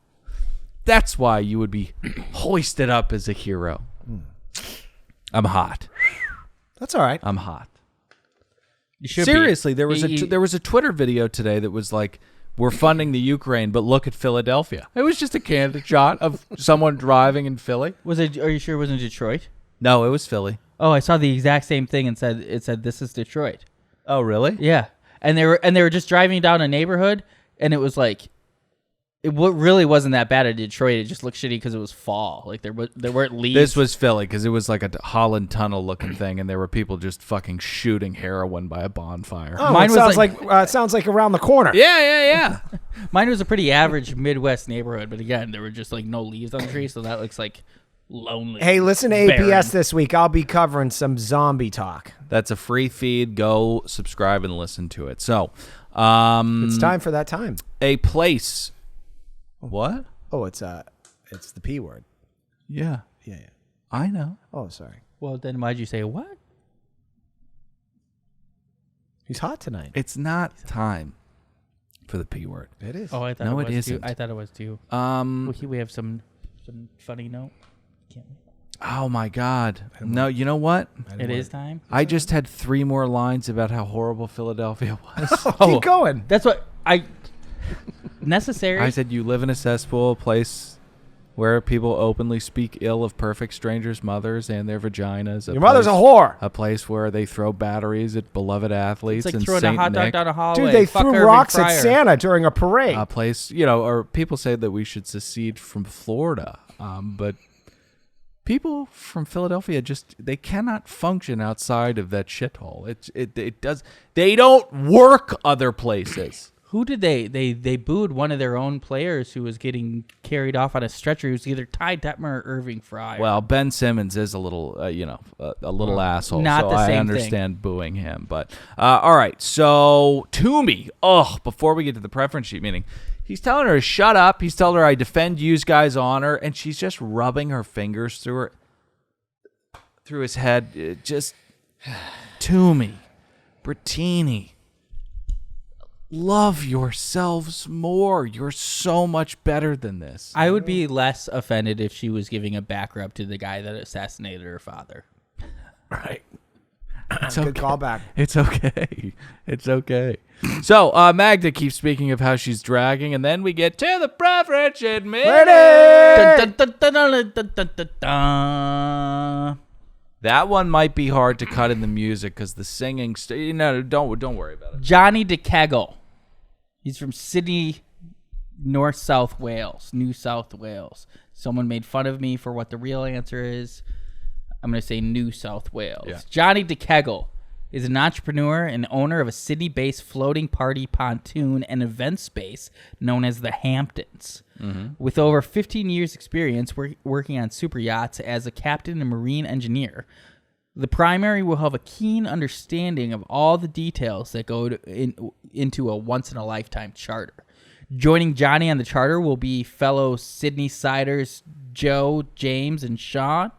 A: That's why you would be hoisted up as a hero. I'm hot.
C: That's all right.
A: I'm hot.
B: You should
A: Seriously,
B: be.
A: there was a Twitter video today that was like, we're funding the Ukraine, but look at Philadelphia. It was just a candid shot of someone driving in Philly.
B: Was it? Are you sure it wasn't Detroit?
A: No, it was Philly.
B: Oh, I saw the exact same thing and it said this is Detroit.
A: Oh, really?
B: Yeah, and they were just driving down a neighborhood, and it was like, really wasn't that bad at Detroit. It just looked shitty because it was fall. Like there weren't leaves.
A: This was Philly because it was like a Holland Tunnel looking thing, and there were people just fucking shooting heroin by a bonfire.
C: Oh,
B: Mine
C: it sounds like around the corner.
A: Yeah.
B: Mine was a pretty average Midwest neighborhood, but again, there were just like no leaves on the tree, so that looks like lonely.
C: Hey, listen to
B: barren.
C: APS this week. I'll be covering some zombie talk.
A: That's a free feed. Go subscribe and listen to it. So,
C: It's time for that time.
A: a place. What?
C: Oh, it's the P word.
A: Yeah,
C: Yeah.
A: I know.
C: Oh, sorry.
B: Well, then why'd you say what?
C: He's hot tonight.
A: It's not time for the P word.
C: It is.
B: Oh, I thought
A: No,
B: it
A: it
B: was
A: isn't.
B: too. I thought it was too. We have some funny note. Can't we?
A: Oh my God. No, you know what?
B: It is time.
A: I just had 3 more lines about how horrible Philadelphia was.
C: Keep going.
B: That's what necessary.
A: I said you live in a cesspool, a place where people openly speak ill of perfect strangers' mothers and their vaginas.
C: Your mother's a whore.
A: A place where they throw batteries at beloved athletes.
B: It's like
A: and
B: throwing
A: Saint
B: a hot dog
A: Nick.
B: down a hallway.
C: Dude, they
B: Fuck
C: threw
B: Irving
C: rocks at
B: Fryer.
C: Santa during a parade.
A: A place, or people say that we should secede from Florida, but people from Philadelphia they cannot function outside of that shithole. It does. They don't work other places.
B: Who did they booed one of their own players who was getting carried off on a stretcher. He was either Ty Detmer or Irving Fryer.
A: Well, Ben Simmons is a little, a little asshole.
B: Not
A: so
B: the same
A: I understand booing him. But all right, so Toomey. Before we get to the preference sheet meeting, he's telling her to shut up. He's telling her I defend you's guys' honor, and she's just rubbing her fingers through his head. Toomey, Bertini. Love yourselves more. You're so much better than this.
B: I would be less offended if she was giving a back rub to the guy that assassinated her father.
A: Right.
C: It's good callback.
A: It's okay. It's okay. So Magda keeps speaking of how she's dragging, and then we get to the preference admission. That one might be hard to cut in the music because the singing. Don't worry about it.
B: Johnny DeKegel. He's from Sydney, New South Wales. Someone made fun of me for what the real answer is. I'm going to say New South Wales.
A: Yeah.
B: Johnny DeKegel is an entrepreneur and owner of a Sydney-based floating party pontoon and event space known as the Hamptons. Mm-hmm. With over 15 years' experience working on super yachts as a captain and marine engineer, the primary will have a keen understanding of all the details that go into a once-in-a-lifetime charter. Joining Johnny on the charter will be fellow Sydney-siders Joe, James, and Sean,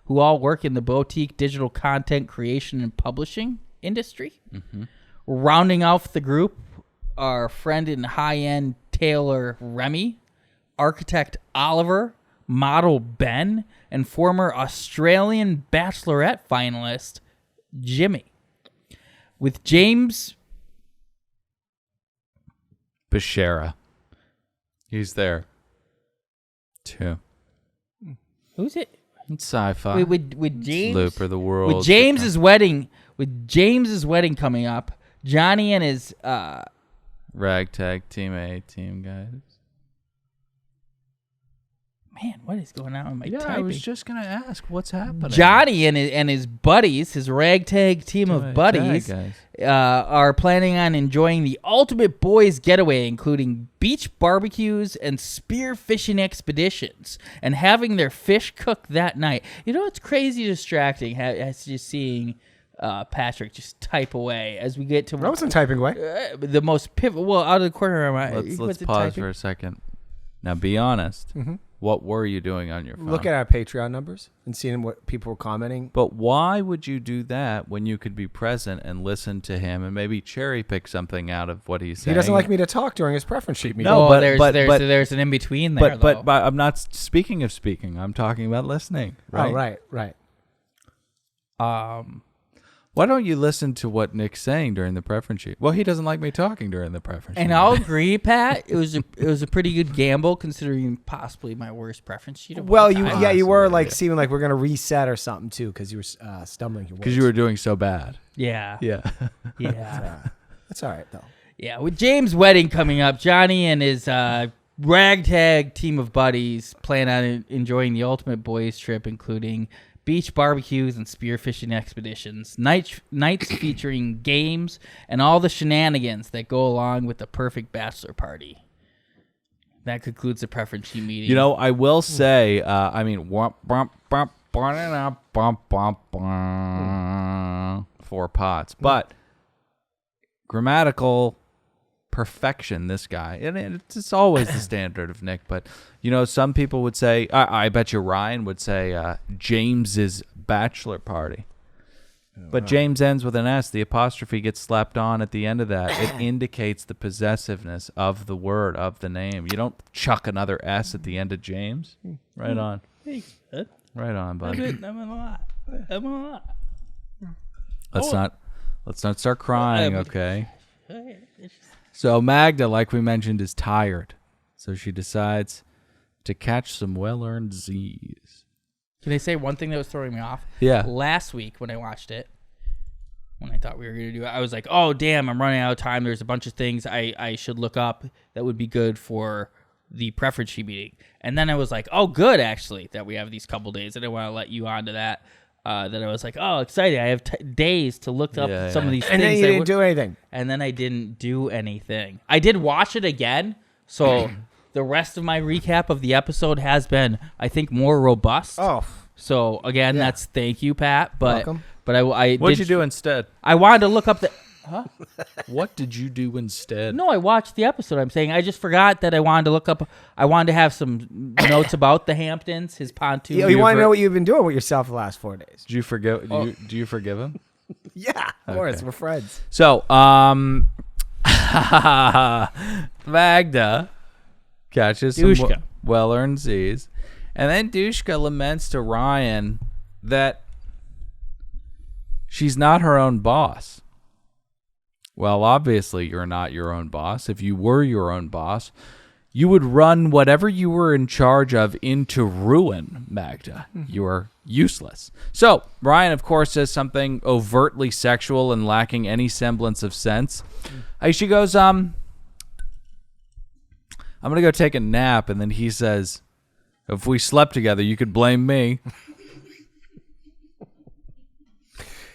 B: who all work in the boutique digital content creation and publishing industry. Mm-hmm. Rounding off the group are friend and high-end tailor Remy, architect Oliver, model Ben, and former Australian Bachelorette finalist Jimmy. With James
A: Bashara. He's there too.
B: Who's it?
A: It's sci-fi.
B: With James
A: Looper, the world.
B: With James's wedding coming up, Johnny and his
A: ragtag team A team guys.
B: Man, what is going on with my typing?
A: I was just gonna ask what's happening.
B: Johnny and his buddies, his ragtag team of buddies, are planning on enjoying the ultimate boys getaway, including beach barbecues and spear fishing expeditions, and having their fish cooked that night. You know, it's crazy distracting just seeing Patrick just type away as we get to.
C: I wasn't typing away.
B: The most pivotal. Well, out of the corner of my.
A: Let's pause for a second. Now, be honest. Mm-hmm. What were you doing on your phone?
C: Look at our Patreon numbers and seeing what people were commenting.
A: But why would you do that when you could be present and listen to him and maybe cherry pick something out of what he's saying?
C: He doesn't like me to talk during his preference sheet meeting.
B: No, there's an in between there.
A: But I'm not speaking of speaking. I'm talking about listening. Right?
C: Oh, right.
A: Why don't you listen to what Nick's saying during the preference sheet? Well, he doesn't like me talking during the preference sheet.
B: And I'll agree, Pat. It was a pretty good gamble considering possibly my worst preference sheet.
C: Well, you were like seeming like we're gonna reset or something too because you were stumbling your words.
A: Because you were doing so bad.
B: Yeah.
C: That's all right though.
B: Yeah, with James' wedding coming up, Johnny and his ragtag team of buddies plan on enjoying the ultimate boys trip, including beach barbecues and spearfishing expeditions, nights featuring games and all the shenanigans that go along with the perfect bachelor party. That concludes the preference sheet meeting.
A: You know, I will say, four pots, but grammatical perfection, this guy. And it's always the standard of Nick, but you know, some people would say, I bet you Ryan would say James's bachelor party. But James ends with an S. The apostrophe gets slapped on at the end of that. It indicates the possessiveness of the word, of the name. You don't chuck another S at the end of James. Right on. Right on, buddy.
B: I'm a lot.
A: Let's not start crying, okay? So Magda, like we mentioned, is tired. So she decides to catch some well-earned Z's.
B: Can I say one thing that was throwing me off?
A: Yeah.
B: Last week when I watched it, when I thought we were going to do it, I was like, oh, damn, I'm running out of time. There's a bunch of things I should look up that would be good for the preference meeting. And then I was like, oh, good, actually, that we have these couple days. I didn't want to let you on to that. Then I was like, oh, excited. I have days to look up some of these things.
C: And then you didn't do anything.
B: And then I didn't do anything. I did watch it again. So the rest of my recap of the episode has been, I think, more robust.
C: Oh.
B: So, again, that's thank you, Pat. But,
C: Welcome.
B: But I
A: What'd you do instead?
B: I wanted to look up the... Huh?
A: What did you do instead?
B: No, I watched the episode. I'm saying I just forgot that I wanted to look up. I wanted to have some notes about the Hamptons, his pontoon.
C: You want to know what you've been doing with yourself the last 4 days?
A: Did you forgive? Do you forgive him?
C: Yeah, of course. We're friends.
A: So, Magda catches some
B: Dushka.
A: well-earned Z's, and then Dushka laments to Ryan that she's not her own boss. Well, obviously, you're not your own boss. If you were your own boss, you would run whatever you were in charge of into ruin, Magda. You are useless. So, Ryan, of course, says something overtly sexual and lacking any semblance of sense. She goes, I'm going to go take a nap. And then he says, if we slept together, you could blame me.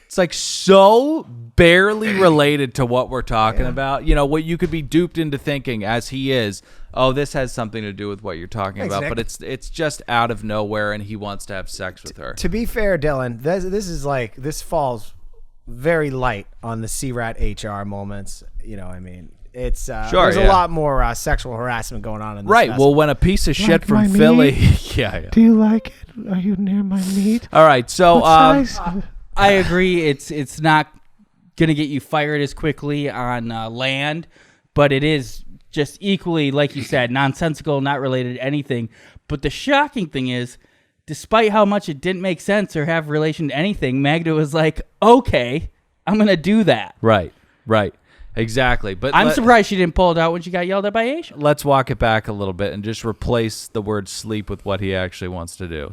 A: It's like so barely related to what we're talking about. You know, what you could be duped into thinking as he is, oh, this has something to do with what you're talking about.
C: Nick.
A: But it's just out of nowhere, and he wants to have sex with her.
C: To be fair, Dylan, this falls very light on the C-Rat HR moments. You know, I mean, it's there's a lot more sexual harassment going on in this
A: Right.
C: festival.
A: Well, when a piece of shit
E: Like
A: from
E: my
A: Philly,
E: meat?
A: yeah.
E: Do you like it? Are you near my meat?
A: All right. So,
E: What size?
B: I agree. It's not gonna get you fired as quickly on land, but it is just equally, like you said, nonsensical, not related to anything. But the shocking thing is, despite how much it didn't make sense or have relation to anything, Magda was like, "Okay, I'm gonna do that."
A: Right. Exactly. But
B: I'm surprised she didn't pull it out when she got yelled at by Asia.
A: let's walk it back a little bit and just replace the word sleep with what he actually wants to do.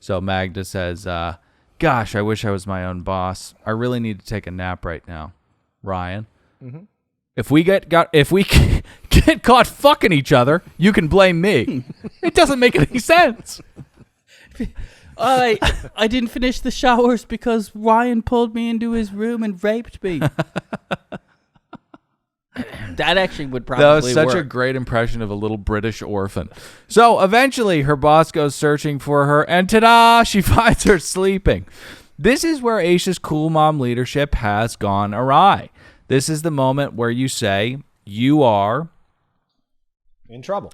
A: So Magda says, gosh, I wish I was my own boss. I really need to take a nap right now. Ryan, if we get caught fucking each other, you can blame me. It doesn't make any sense.
B: I didn't finish the showers because Ryan pulled me into his room and raped me. That actually would probably
A: That was such
B: work.
A: a great impression of a little British orphan. So eventually her boss goes searching for her, and ta-da, she finds her sleeping. This is where Aisha's cool mom leadership has gone awry. This is the moment where you say you are
C: in trouble.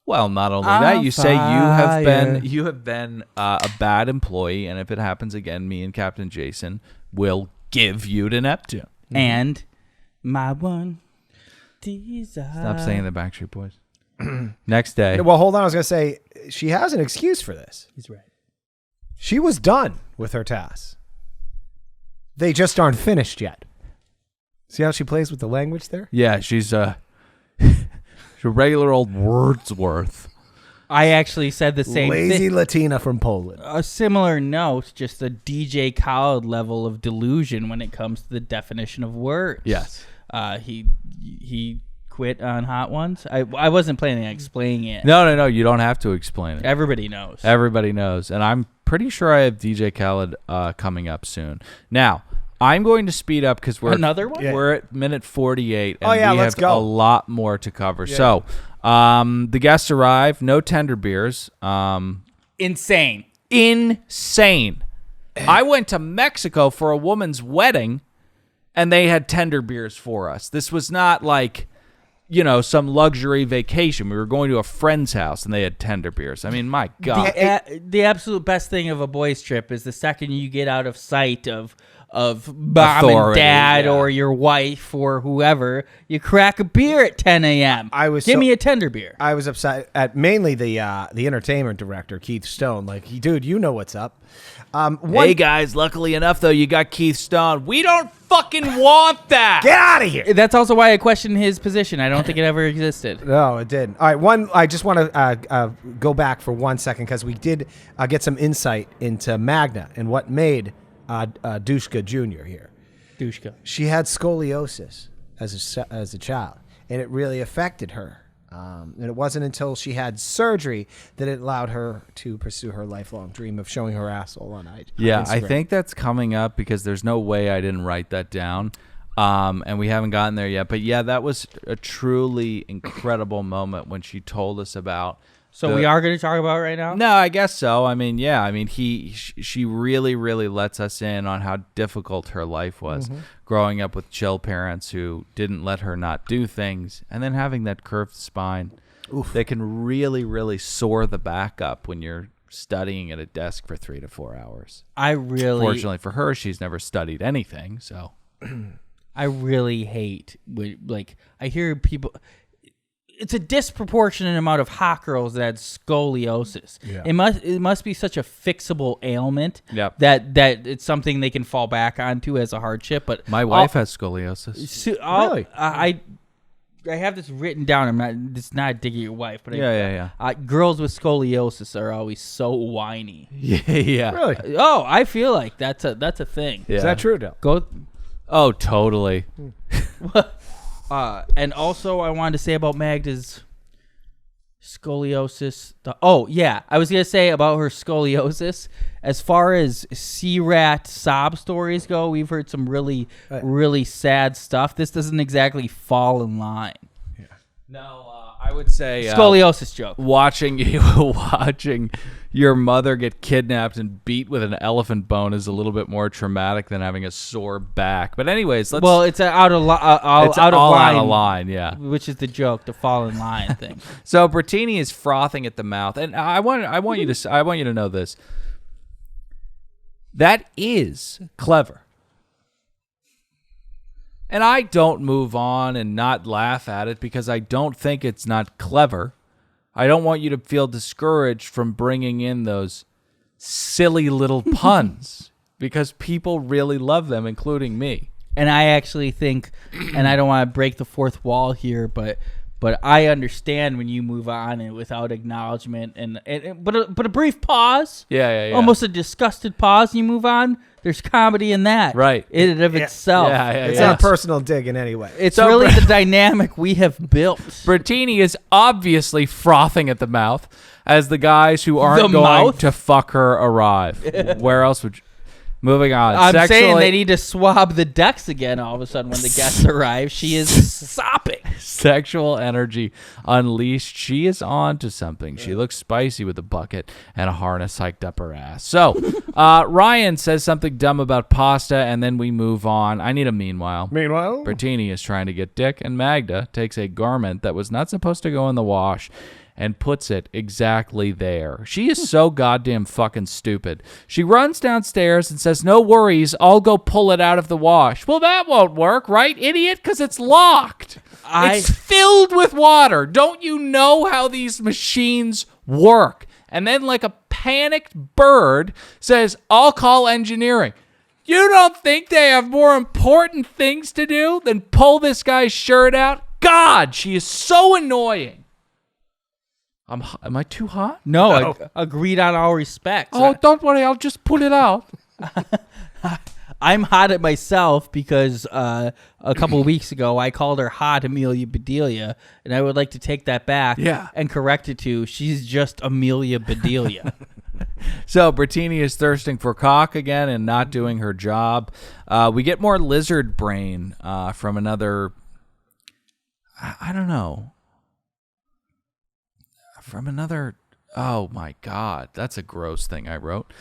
A: Well, not only that, you say you have been a bad employee, and if it happens again, me and Captain Jason will give you to Neptune.
B: And my one desire.
A: Stop saying the Backstreet Boys. Next day.
C: Well, hold on. I was going to say, she has an excuse for this.
B: He's right.
C: She was done with her tasks. They just aren't finished yet. See how she plays with the language there?
A: Yeah, she's a regular old Wordsworth.
B: I actually said the same
C: Lazy
B: thing.
C: Latina from Poland.
B: A similar note, just a DJ Khaled level of delusion when it comes to the definition of words.
A: Yes.
B: He quit on Hot Ones. I wasn't planning on explaining it.
A: No. You don't have to explain it.
B: Everybody knows.
A: Everybody knows. And I'm pretty sure I have DJ Khaled coming up soon. Now, I'm going to speed up because
B: Another one?
A: We're at minute 48. And we
C: let's
A: have
C: go.
A: a lot more to cover.
C: Yeah.
A: So, the guests arrive. No tender beers.
B: Insane.
A: I went to Mexico for a woman's wedding, and they had tender beers for us. This was not like, some luxury vacation. We were going to a friend's house, and they had tender beers. I mean, my God.
B: The absolute best thing of a boys' trip is the second you get out of sight of mom
A: Authority,
B: and dad
A: yeah.
B: or your wife or whoever, you crack a beer at 10 a.m. Give me a tender beer.
C: I was upset at mainly the entertainment director, Keith Stone. Like, dude, you know what's up.
A: Hey, guys, luckily enough, though, you got Keith Stone. We don't fucking want that.
C: Get out of here.
B: That's also why I question his position. I don't think it ever existed.
C: No, it didn't. All right, I just want to go back for 1 second because we did get some insight into Magda and what made Dushka Jr. here.
B: Dushka.
C: She had scoliosis as a child, and it really affected her And it wasn't until she had surgery that it allowed her to pursue her lifelong dream of showing her asshole on Instagram.
A: Yeah, I think that's coming up because there's no way I didn't write that down. And we haven't gotten there yet. But yeah, that was a truly incredible moment when she told us about.
B: So we are going to talk about it right now?
A: No, I guess so. I mean, yeah. I mean, she really, really lets us in on how difficult her life was growing up with chill parents who didn't let her not do things, and then having that curved spine that can really, really soar the back up when you're studying at a desk for 3 to 4 hours. Fortunately for her, she's never studied anything, so.
B: I really hate I hear people. It's a disproportionate amount of hot girls that had scoliosis. Yeah. It must be such a fixable ailment that it's something they can fall back onto as a hardship. But
A: my wife has scoliosis.
C: Really?
B: I have this written down. It's not digging your wife, but girls with scoliosis are always so whiny.
A: Yeah.
C: Really?
B: Oh, I feel like that's a thing.
A: Yeah.
C: Is that true, Dale?
A: Oh, totally.
B: And also, I wanted to say about Magda's scoliosis. I was going to say about her scoliosis. As far as C-Rat sob stories go, we've heard some really, really sad stuff. This doesn't exactly fall in line.
A: Yeah. No, I would say
B: scoliosis joke.
A: Watching your mother get kidnapped and beat with an elephant bone is a little bit more traumatic than having a sore back. But anyways,
B: it's out of
A: line, yeah.
B: Which is the joke, the fall in line thing.
A: So Bertini is frothing at the mouth, and I want you to know this. That is clever. And I don't move on and not laugh at it because I don't think it's not clever. I don't want you to feel discouraged from bringing in those silly little puns because people really love them, including me.
B: And I actually think, and I don't want to break the fourth wall here, but I understand when you move on and without acknowledgement but a brief pause.
A: Yeah.
B: Almost a disgusted pause and you move on. There's comedy in that.
A: Right.
B: In and of itself.
A: Yeah,
C: it's not a personal dig in any way.
B: It's really the dynamic we have built.
A: Bertini is obviously frothing at the mouth as the guys who aren't going to fuck her arrive. Where else would you? Moving on.
B: I'm saying they need to swab the decks again all of a sudden when the guests arrive. She is sopping.
A: Sexual energy unleashed. She is on to something. She looks spicy with a bucket and a harness hiked up her ass. So, Ryan says something dumb about pasta, and then we move on. I need a meanwhile. Bertini is trying to get dick, and Magda takes a garment that was not supposed to go in the wash and puts it exactly there. She is so goddamn fucking stupid. She runs downstairs and says, "No worries, I'll go pull it out of the wash." Well, that won't work, right, idiot? Because it's locked. It's filled with water. Don't you know how these machines work? And then, like a panicked bird, says, "I'll call engineering." You don't think they have more important things to do than pull this guy's shirt out? God, she is so annoying. Am I too hot?
B: No. Agreed on all respects.
A: Oh, don't worry. I'll just pull it out.
B: I'm hot at myself because a couple of weeks ago I called her hot Amelia Bedelia, and I would like to take that back and correct it to she's just Amelia Bedelia.
A: So Bertini is thirsting for cock again and not doing her job. We get more lizard brain from another... I don't know. From another, oh my God, that's a gross thing I wrote.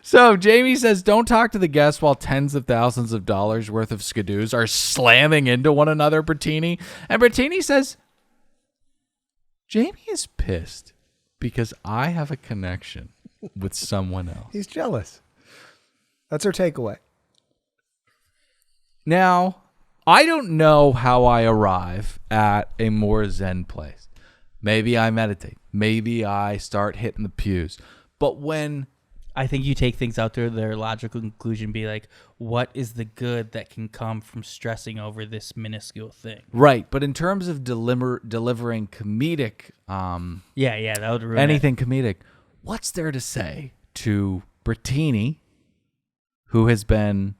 A: So Jamie says, don't talk to the guests while tens of thousands of dollars worth of skidoos are slamming into one another, Bertini. And Bertini says, Jamie is pissed because I have a connection with someone else.
C: He's jealous. That's her takeaway.
A: Now, I don't know how I arrive at a more zen place. Maybe I meditate. Maybe I start hitting the pews. But when...
B: I think you take things out to their logical conclusion, be like, what is the good that can come from stressing over this minuscule thing?
A: Right. But in terms of delivering comedic...
B: that would ruin
A: anything comedic. What's there to say to Bertini, who has been...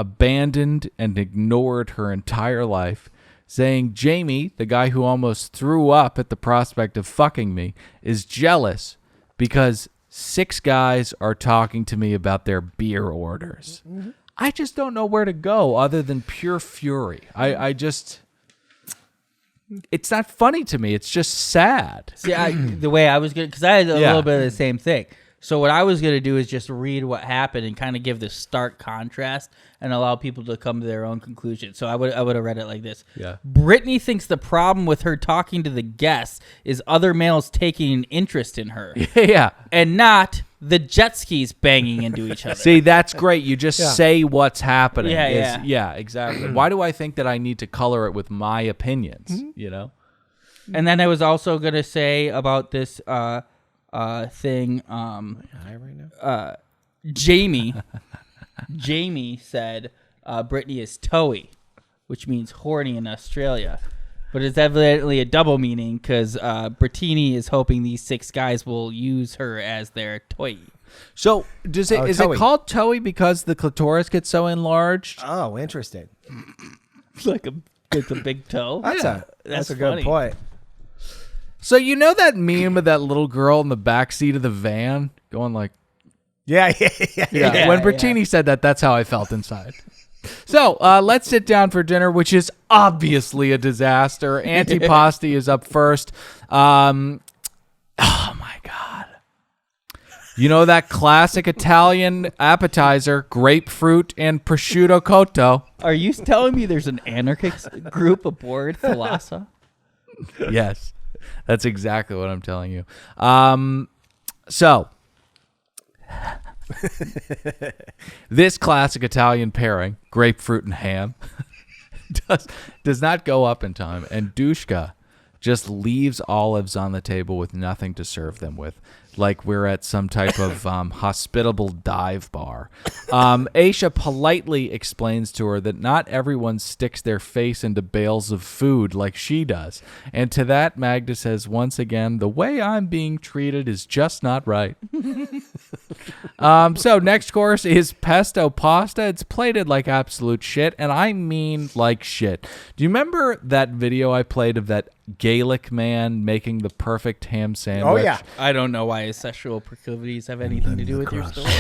A: abandoned and ignored her entire life, saying Jamie, the guy who almost threw up at the prospect of fucking me, is jealous because 6 guys are talking to me about their beer orders. I just don't know where to go other than pure fury. I just... It's not funny to me. It's just sad.
B: See, the way I was going to... Because I had a little bit of the same thing. So what I was going to do is just read what happened and kind of give this stark contrast and allow people to come to their own conclusion. So I would have read it like this.
A: Yeah.
B: Brittany thinks the problem with her talking to the guests is other males taking an interest in her.
A: Yeah.
B: And not the jet skis banging into each other.
A: See, that's great. You just say what's happening.
B: Yeah.
A: Exactly. Why do I think that I need to color it with my opinions, you know?
B: And then I was also going to say about this thing. Jamie said Brittany is toey, which means horny in Australia, but it's evidently a double meaning because Brittany is hoping these 6 guys will use her as their toy.
A: So is it called toey because the clitoris gets so enlarged?
C: Oh, interesting.
B: It's like it's a big toe.
C: That's a good point.
A: So you know that meme of that little girl in the back seat of the van going like,
C: Yeah.
A: when Brittany said that, that's how I felt inside. So let's sit down for dinner, which is obviously a disaster. Antipasti is up first. Oh my God. You know that classic Italian appetizer, grapefruit and prosciutto cotto.
B: Are you telling me there's an anarchist group aboard Thalassa?
A: Yes. That's exactly what I'm telling you. So, this classic Italian pairing, grapefruit and ham, does not go up in time, and Dushka just leaves olives on the table with nothing to serve them with, like we're at some type of hospitable dive bar. Aisha politely explains to her that not everyone sticks their face into bales of food like she does. And to that, Magda says once again, the way I'm being treated is just not right. So next course is pesto pasta. It's plated like absolute shit, and I mean like shit. Do you remember that video I played of that Gaelic man making the perfect ham sandwich?
C: Oh, yeah.
B: I don't know why his sexual proclivities have anything to do with your story.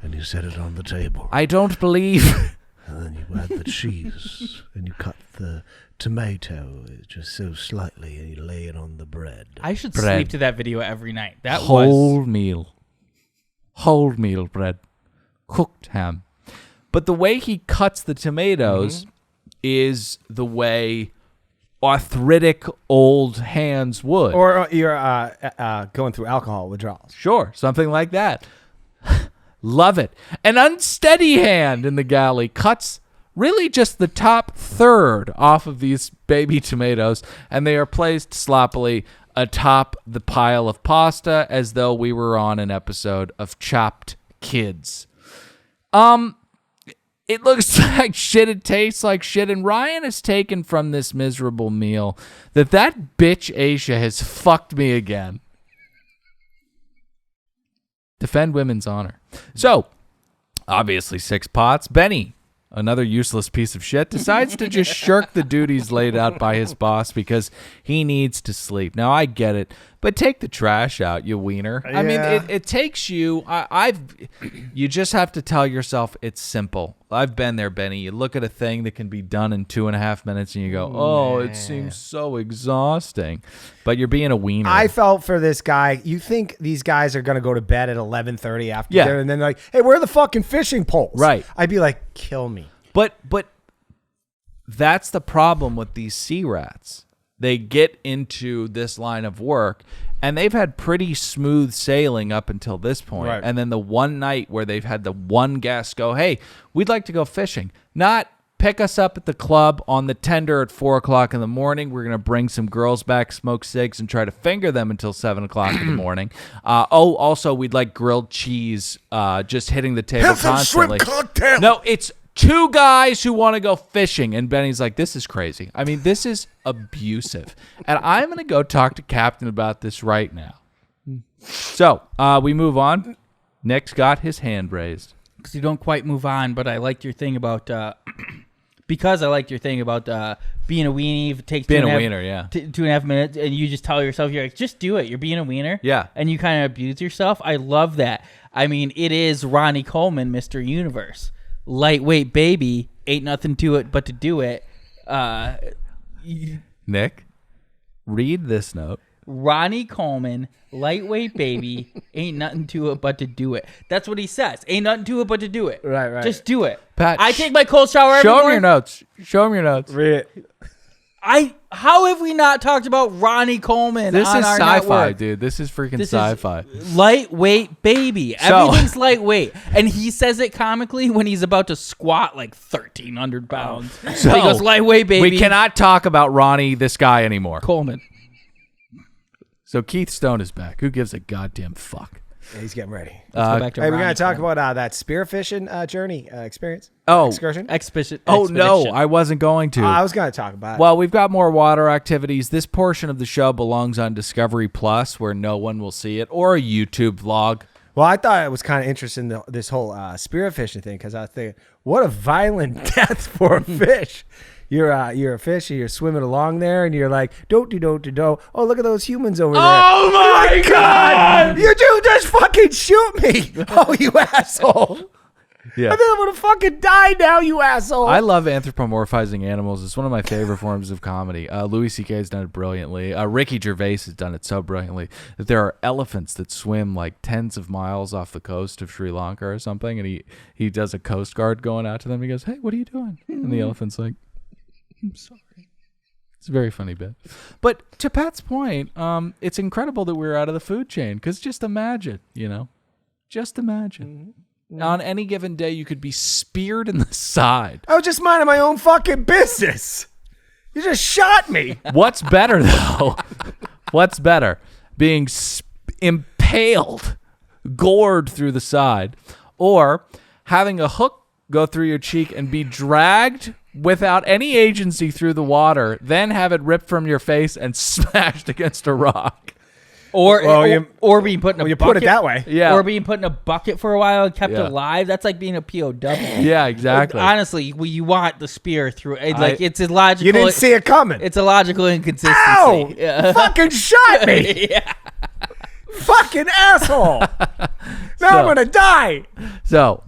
E: And you set it on the table.
A: I don't believe.
E: And then you add the cheese. And you cut the tomato just so slightly. And you lay it on the bread.
B: I should
A: Bread.
B: sleep to that video every night. That
A: Whole meal bread, cooked ham. But the way he cuts the tomatoes is the way arthritic old hands would.
C: Or you're going through alcohol withdrawals.
A: Sure, something like that. Love it. An unsteady hand in the galley cuts really just the top third off of these baby tomatoes, and they are placed sloppily atop the pile of pasta as though we were on an episode of Chopped Kids. It looks like shit, it tastes like shit, and Ryan has taken from this miserable meal that bitch Aisha has fucked me again. Defend women's honor. So, obviously 6 pots. Benny, another useless piece of shit, decides to just shirk the duties laid out by his boss because he needs to sleep. Now, I get it, but take the trash out, you wiener. I mean, it takes you... You just have to tell yourself it's simple. I've been there, Benny. You look at a thing that can be done in 2.5 minutes and you go, oh, it seems so exhausting. But you're being a wiener.
C: I felt for this guy. You think these guys are going to go to bed at 11:30 after dinner, and then they're like, hey, where are the fucking fishing poles?
A: Right.
C: I'd be like, kill me.
A: But that's the problem with these sea rats. They get into this line of work, and they've had pretty smooth sailing up until this point.
C: Right.
A: And then the one night where they've had the one guest go, hey, we'd like to go fishing. Not pick us up at the club on the tender at 4 o'clock in the morning. We're going to bring some girls back, smoke cigs, and try to finger them until 7 o'clock in the morning. Also, we'd like grilled cheese just hitting the table constantly.
E: Shrimp cocktail.
A: No, it's 2 guys who want to go fishing. And Benny's like, this is crazy. I mean, this is abusive. And I'm going to go talk to Captain about this right now. So we move on. Nick's got his hand raised.
B: because you don't quite move on, but I liked your thing about because I liked your thing about being a weenie. If it takes
A: being a wiener, yeah,
B: 2.5 minutes, and you just tell yourself, you're like, just do it. You're being a wiener,
A: yeah,
B: and you kind of abuse yourself. I love that. I mean, it is Ronnie Coleman, Mr. Universe, lightweight baby, ain't nothing to it but to do it.
A: Nick, read this note.
B: Ronnie Coleman, lightweight baby, ain't nothing to it but to do it. That's what he says. Ain't nothing to it but to do it.
C: Right.
B: Just do it.
A: Pat,
B: I take my cold shower every
A: Show him
B: morning.
A: your notes. Show him your notes.
C: Read it.
B: How have we not talked about Ronnie Coleman?
A: This
B: on
A: is
B: our
A: sci-fi,
B: network?
A: dude. This is freaking
B: This
A: sci-fi.
B: is lightweight baby. Everything's lightweight. And he says it comically when he's about to squat like 1,300 pounds. So he goes, lightweight baby.
A: We cannot talk about Ronnie, this guy, anymore.
B: Coleman.
A: So Keith Stone is back. Who gives a goddamn fuck?
C: Yeah, he's getting ready.
B: Let's go back to
C: Hey, we're
B: Ronnie
C: going to talk
B: Coleman.
C: about that spearfishing journey experience.
A: Oh.
C: Excursion.
B: Expedition.
A: Oh, no, I wasn't going to.
C: I was going to talk about it.
A: Well, we've got more water activities. This portion of the show belongs on Discovery Plus, where no one will see it, or a YouTube vlog.
C: Well, I thought it was kind of interesting, this whole spearfishing thing, because I was thinking, what a violent death for a fish. You're a fish, and you're swimming along there, and you're like, do. Oh, look at those humans over there.
A: Oh, my God!
C: You do just fucking shoot me. Oh, you asshole.
A: Yeah.
C: I think I'm going to fucking die now, you asshole.
A: I love anthropomorphizing animals. It's one of my favorite forms of comedy. Louis C.K. has done it brilliantly. Ricky Gervais has done it so brilliantly that there are elephants that swim like tens of miles off the coast of Sri Lanka or something, and he does a Coast Guard going out to them. He goes, "Hey, what are you doing?" And the elephant's like, "I'm sorry." It's a very funny bit. But to Pat's point, it's incredible that we're out of the food chain, because just imagine, just imagine. On any given day, you could be speared in the side.
C: I was just minding my own fucking business. You just shot me.
A: What's better, though? What's better? Being impaled, gored through the side, or having a hook go through your cheek and be dragged without any agency through the water, then have it ripped from your face and smashed against a rock.
B: Or being put in a bucket.
C: You put it that way.
A: Yeah.
B: Or being put in a bucket for a while and kept
A: Yeah.
B: alive. That's like being a POW.
A: Yeah, exactly.
B: Honestly, you want the spear through. It's illogical.
C: You didn't see it coming.
B: It's a logical inconsistency.
C: Ow!
B: Yeah.
C: Fucking shot me.
B: Yeah.
C: Fucking asshole. Now I'm going to die.
A: So,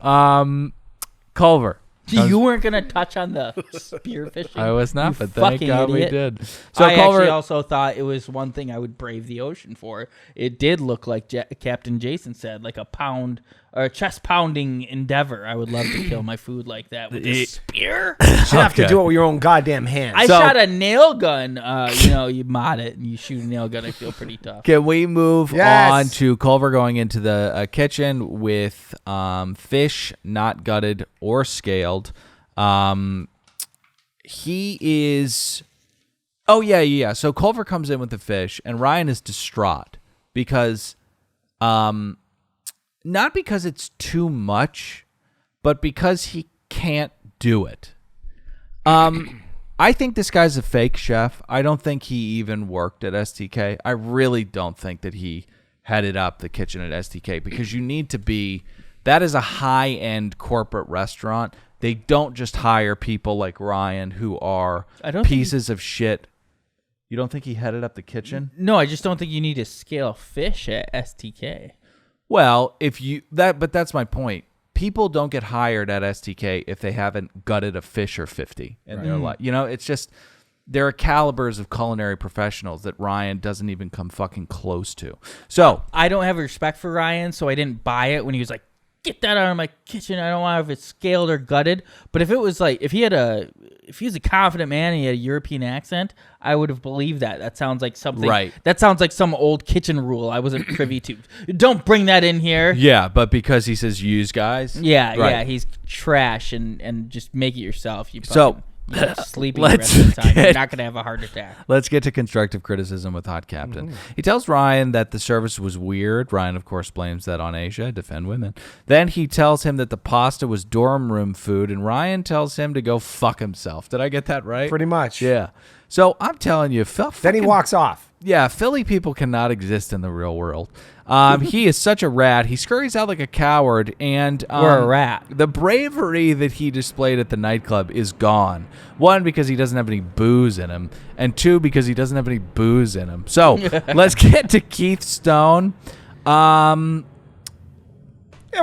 A: Culver.
B: You weren't going to touch on the spear fishing.
A: I was not,
B: You
A: but thank
B: fucking
A: God
B: idiot.
A: we did. So
B: I
A: Culver,
B: actually also thought it was one thing I would brave the ocean for. It did look like Captain Jason said, like a pound or a chest pounding endeavor. I would love to kill my food like that with a spear.
C: You should have to do it with your own goddamn hands.
B: I shot a nail gun. You mod it and you shoot a nail gun. I feel pretty tough.
A: can we move
C: Yes.
A: on to Culver going into the kitchen with fish not gutted or scaled? He is. Oh yeah. So Culver comes in with the fish, and Ryan is distraught because, not because it's too much, but because he can't do it. I think this guy's a fake chef. I don't think he even worked at STK. I really don't think that he headed up the kitchen at STK, because you need to be. That is a high-end corporate restaurant. They don't just hire people like Ryan who are pieces of shit. You don't think he headed up the kitchen?
B: No, I just don't think you need to scale fish at STK.
A: Well, but that's my point. People don't get hired at STK if they haven't gutted a fish or 50 in their life. It's just there are calibers of culinary professionals that Ryan doesn't even come fucking close to. So
B: I don't have respect for Ryan, so I didn't buy it when he was like, "Get that out of my kitchen. I don't want if it's scaled or gutted." But if it was like, if he was a confident man and he had a European accent, I would have believed that. That sounds like something.
A: Right.
B: That sounds like some old kitchen rule I wasn't privy to. Don't bring that in here.
A: yeah, but because he says use guys.
B: Yeah,
A: Right.
B: yeah. He's trash and just make it yourself. You're sleeping the
A: let's
B: rest of the time. You're
A: get-
B: not gonna have a heart attack.
A: Let's get to constructive criticism with Hot Captain. He tells Ryan that the service was weird. Ryan, of course, blames that on Asia, defend women. Then he tells him that the pasta was dorm room food, and Ryan tells him to go fuck himself. Did I get that right?
C: Pretty much.
A: Yeah. So I'm telling you,
C: Then he walks off.
A: Yeah, Philly people cannot exist in the real world. He is such a rat. He scurries out like a coward, and
B: Or a rat.
A: The bravery that he displayed at the nightclub is gone. One, because he doesn't have any booze in him, and two, because he doesn't have any booze in him. So let's get to Keith Stone.
C: Yeah,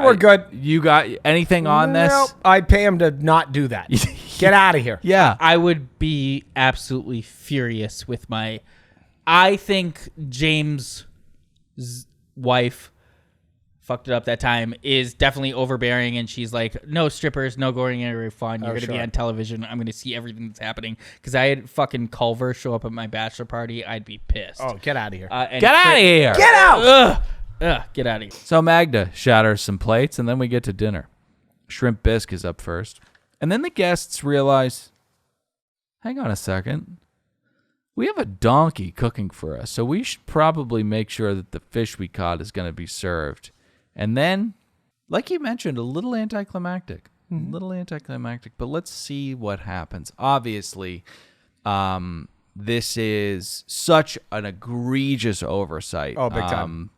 C: we're good.
A: You got anything on this?
C: Nope. I'd pay him to not do that. Get out of here.
A: Yeah.
B: I would be absolutely furious with my... I think James' wife fucked it up that time, is definitely overbearing, and she's like, no strippers, no going anywhere fun. You're going to be on television. I'm going to see everything that's happening. Because I had fucking Culver show up at my bachelor party. I'd be pissed.
C: Oh, get out of here.
A: Get out of here.
C: Get out.
B: Ugh, get out of here.
A: So Magda shatters some plates, and then we get to dinner. Shrimp bisque is up first. And then the guests realize, hang on a second. We have a donkey cooking for us, so we should probably make sure that the fish we caught is going to be served. And then, like you mentioned, a little anticlimactic.
C: Mm-hmm.
A: A little anticlimactic, but let's see what happens. Obviously, this is such an egregious oversight.
C: Oh, big time.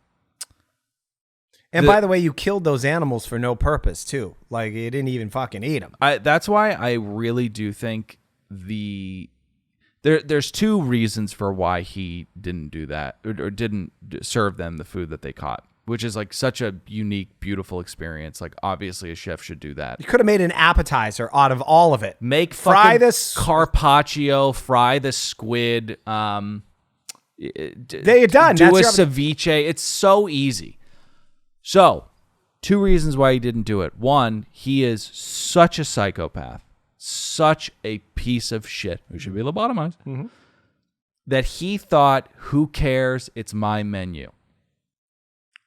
C: And by the way, you killed those animals for no purpose, too. Like, you didn't even fucking eat them.
A: That's why I really do think there's two reasons for why he didn't do that or didn't serve them the food that they caught, which is like such a unique, beautiful experience. Like, obviously, a chef should do that.
C: You could have made an appetizer out of all of it.
A: Fry this carpaccio, fry the squid. You're done. Do a ceviche. It's so easy. So, two reasons why he didn't do it. One, he is such a psychopath, such a piece of shit who should be lobotomized, that he thought, who cares? It's my menu.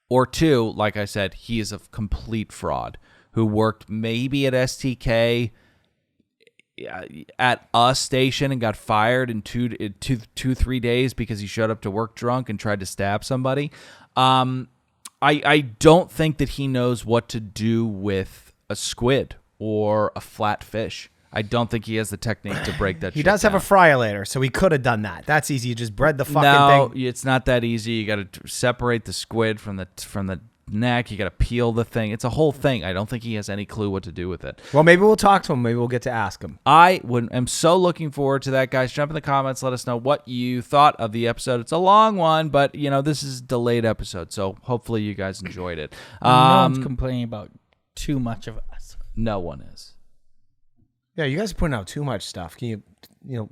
A: Or two, like I said, he is a complete fraud who worked maybe at STK at a station and got fired in 3 days because he showed up to work drunk and tried to stab somebody. I don't think that he knows what to do with a squid or a flat fish. I don't think he has the technique to break that.
C: He does have a fryer-later, so he could have done that. That's easy. You just bread the fucking thing.
A: No, it's not that easy. You got to separate the squid from the neck. You got to peel the thing. It's a whole thing. I don't think he has any clue what to do with it.
C: Well, maybe we'll talk to him. Maybe we'll get to ask him.
A: I'm so looking forward to that, guys. Jump in the comments. Let us know what you thought of the episode. It's a long one, but this is a delayed episode, so hopefully you guys enjoyed it.
B: No one's complaining about too much of us.
A: No one is.
C: Yeah, you guys are putting out too much stuff. Can you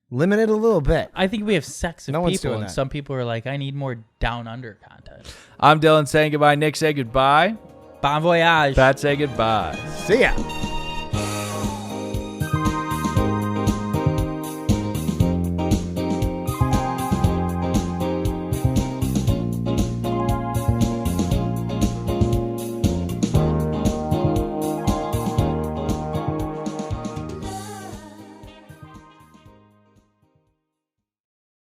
C: limit it a little bit?
B: I think we have sex of
C: No one's
B: people,
C: doing
B: and
C: that.
B: some people are like, I need more down under content.
A: I'm Dylan saying goodbye. Nick, say goodbye.
B: Bon voyage.
A: Pat, say goodbye.
C: See ya.